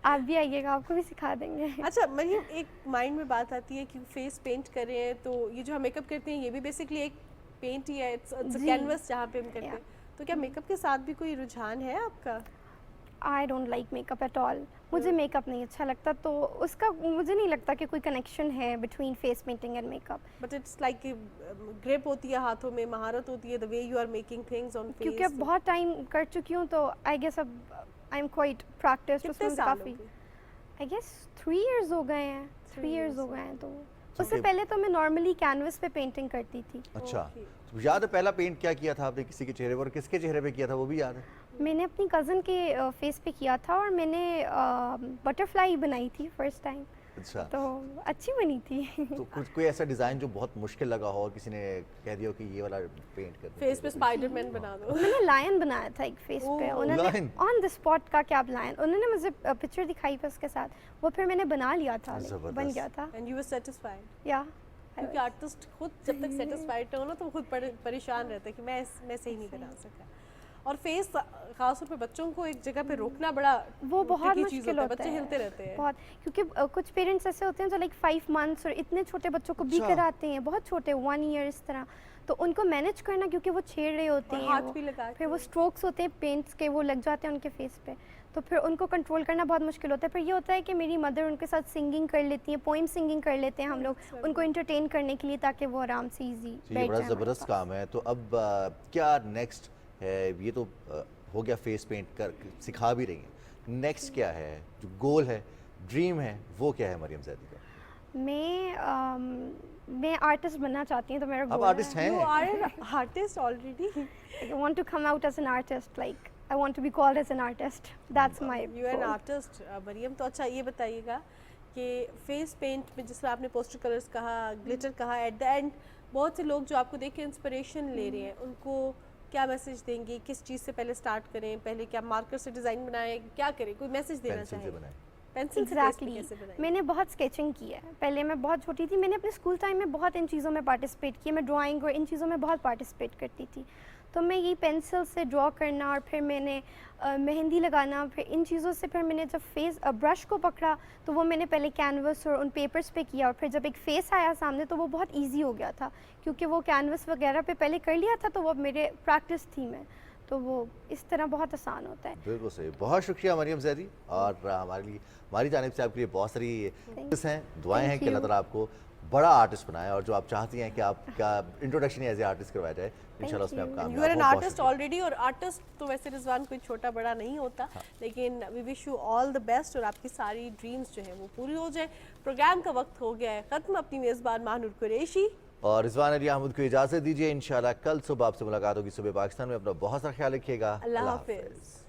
आप भी आइएगा, आपको भी सिखा देंगे। अच्छा मरियम, एक माइंड में बात आती है कि फेस पेंट कर रहे हैं, तो ये जो हम मेकअप करते हैं ये भी बेसिकली एक पेंट ही है, इट्स जी। कैनवस जहाँ पे हम करते हैं। तो क्या मेकअप के साथ भी कोई रुझान है आपका? I don't like makeup at all. मुझे मेकअप नहीं अच्छा लगता, तो उसका मुझे नहीं लगता कि कोई कनेक्शन है between face painting and makeup. But it's like grip होती है हाथों में, महारत होती है, the way you are making things on face. क्योंकि अब बहुत टाइम कर चुकी हूँ, तो आई गेस अब आई एम क्वाइट प्रैक्टिस्ड। कितने उसमें साल काफ़ी हो गए? आई गेस 3 इयर्स हो गए हैं। 3 इयर्स हो गए हैं। तो उससे Okay. पहले तो मैं नॉर्मली कैनवस पे पेंटिंग करती थी। अच्छा, तो याद है पहला पेंट क्या किया था आपने किसी के चेहरे पर, और किसके चेहरे पे किया था वो भी याद है? मैंने अपनी कज़न के फेस पे किया था और मैंने बटरफ्लाई बनाई थी फर्स्ट टाइम। अच्छा, तो अच्छी बनी थी। तो कुछ कोई ऐसा डिजाइन जो बहुत मुश्किल लगा हो और किसी ने कह दिया हो कि ये वाला पेंट कर दो? फेस पे स्पाइडरमैन बना दो। मैंने लायन बनाया था एक फेस पे। उन्होंने lion? ऑन द स्पॉट का क्या लायन, उन्होंने मुझे पिक्चर दिखाई थी उसके साथ, वो फिर मैंने बना लिया था, बन गया था। And you were satisfied? या क्योंकि आर्टिस्ट खुद जब तक सेटिस्फाइड हो ना तो खुद परेशान रहता है कि मैं सही नहीं बना सका। और फेस खासतौर पे बच्चों को एक जगह पे रोकना बड़ा वो बहुत tricky चीज़ मुश्किल होता है, होता बच्चे है हिलते रहते हैं बहुत, क्योंकि कुछ पेरेंट्स ऐसे होते हैं जो लाइक 5 मंथ्स और इतने छोटे बच्चों को भी अच्छा। कराते हैं, बहुत छोटे 1 ईयर इस तरह, तो उनको मैनेज करना, क्योंकि वो छेड़ रहे होते और हैं, हाथ वो भी लगा फिर वो स्ट्रोक्स होते हैं पेंट्स के, वो लग जाते हैं उनके फेस पे, तो फिर उनको कंट्रोल करना बहुत मुश्किल होता है। फिर ये होता है कि मेरी मदर उनके साथ सिंगिंग कर लेती हैं, पोइम सिंगिंग कर लेते हैं हम लोग उनको इंटरटेन करने के लिए, ताकि वो आराम से ईजी ये बड़ा ज़बरदस्त काम है। तो अब क्या नेक्स्ट है? ये तो हो गया फेस पेंट कर सिखा भी रही हैं, नेक्स्ट क्या है जो गोल है, ड्रीम है, वो क्या है मरियम ज़ैदी का? मैं आर्टिस्ट बनना चाहती हूँ, तो मेरा आप गोल artist हैं? You are an artist already. I want to come out as an artist, like I want to be called as an artist. That's my You are an goal. artist, Maryam. तो अच्छा ये बताइएगा कि फेस पेंट में जिस तरह आपने poster colours कहा, ग्लिटर कहा, एट द एंड बहुत से लोग जो आपको देख के इंस्पिरेशन ले रहे हैं, उनको क्या मैसेज देंगे? किस चीज़ से पहले स्टार्ट करें? पहले क्या मार्कर से डिज़ाइन बनाएं? क्या करें? कोई मैसेज देना पेंसिल से चाहिए? बनाएं। पेंसिल से Exactly. कैसे बनाएं? मैंने बहुत स्केचिंग की है। पहले मैं बहुत छोटी थी, मैंने अपने स्कूल टाइम में बहुत इन चीज़ों में पार्टिसिपेट किया, मैं ड्राइंग और इन चीज़ों में बहुत पार्टिसिपेट करती थी। तो मैं यही पेंसिल से ड्रॉ करना, और फिर मैंने मेहंदी लगाना, फिर इन चीज़ों से फिर मैंने जब ब्रश को पकड़ा तो वो मैंने पहले कैनवस और उन पेपर्स पे किया, और फिर जब एक फेस आया सामने तो वो बहुत इजी हो गया था, क्योंकि वो कैनवस वगैरह पे पहले कर लिया था, तो वो अब मेरे प्रैक्टिस थी मैं, तो वो इस तरह बहुत आसान होता है। बिल्कुल सही। बहुत शुक्रिया मरियम ज़ैदी, और हमारी जानिब से आपके लिए बहुत सारी हैं, दुआएं हैं कि अल्लाह ताला आपको बड़ा आर्टिस्ट बनाए, और जो आप चाहती हैं कि आपका इंट्रोडक्शन एज ए आर्टिस्ट करवाया जाए, इंशाल्लाह उसमें आप कामयाब यू आर एन हो। बहुत आर्टिस्ट ऑलरेडी, और आर्टिस्ट तो वैसे रिजवान कोई छोटा बड़ा नहीं होता, लेकिन we wish you all the best, और आपकी सारी ड्रीम्स जो है वो पूरी हो जाए। प्रोग्राम का वक्त हो गया है ख़त्म। अपनी मेज़बान माहनूर कुरैशी और रिजवान अली अहमद को इजाज़त दीजिए। इंशाल्लाह कल सुबह आपसे मुलाकात होगी सुबह पाकिस्तान में। अपना बहुत सारा ख्याल रखिएगा। अल्लाह हाफिज़।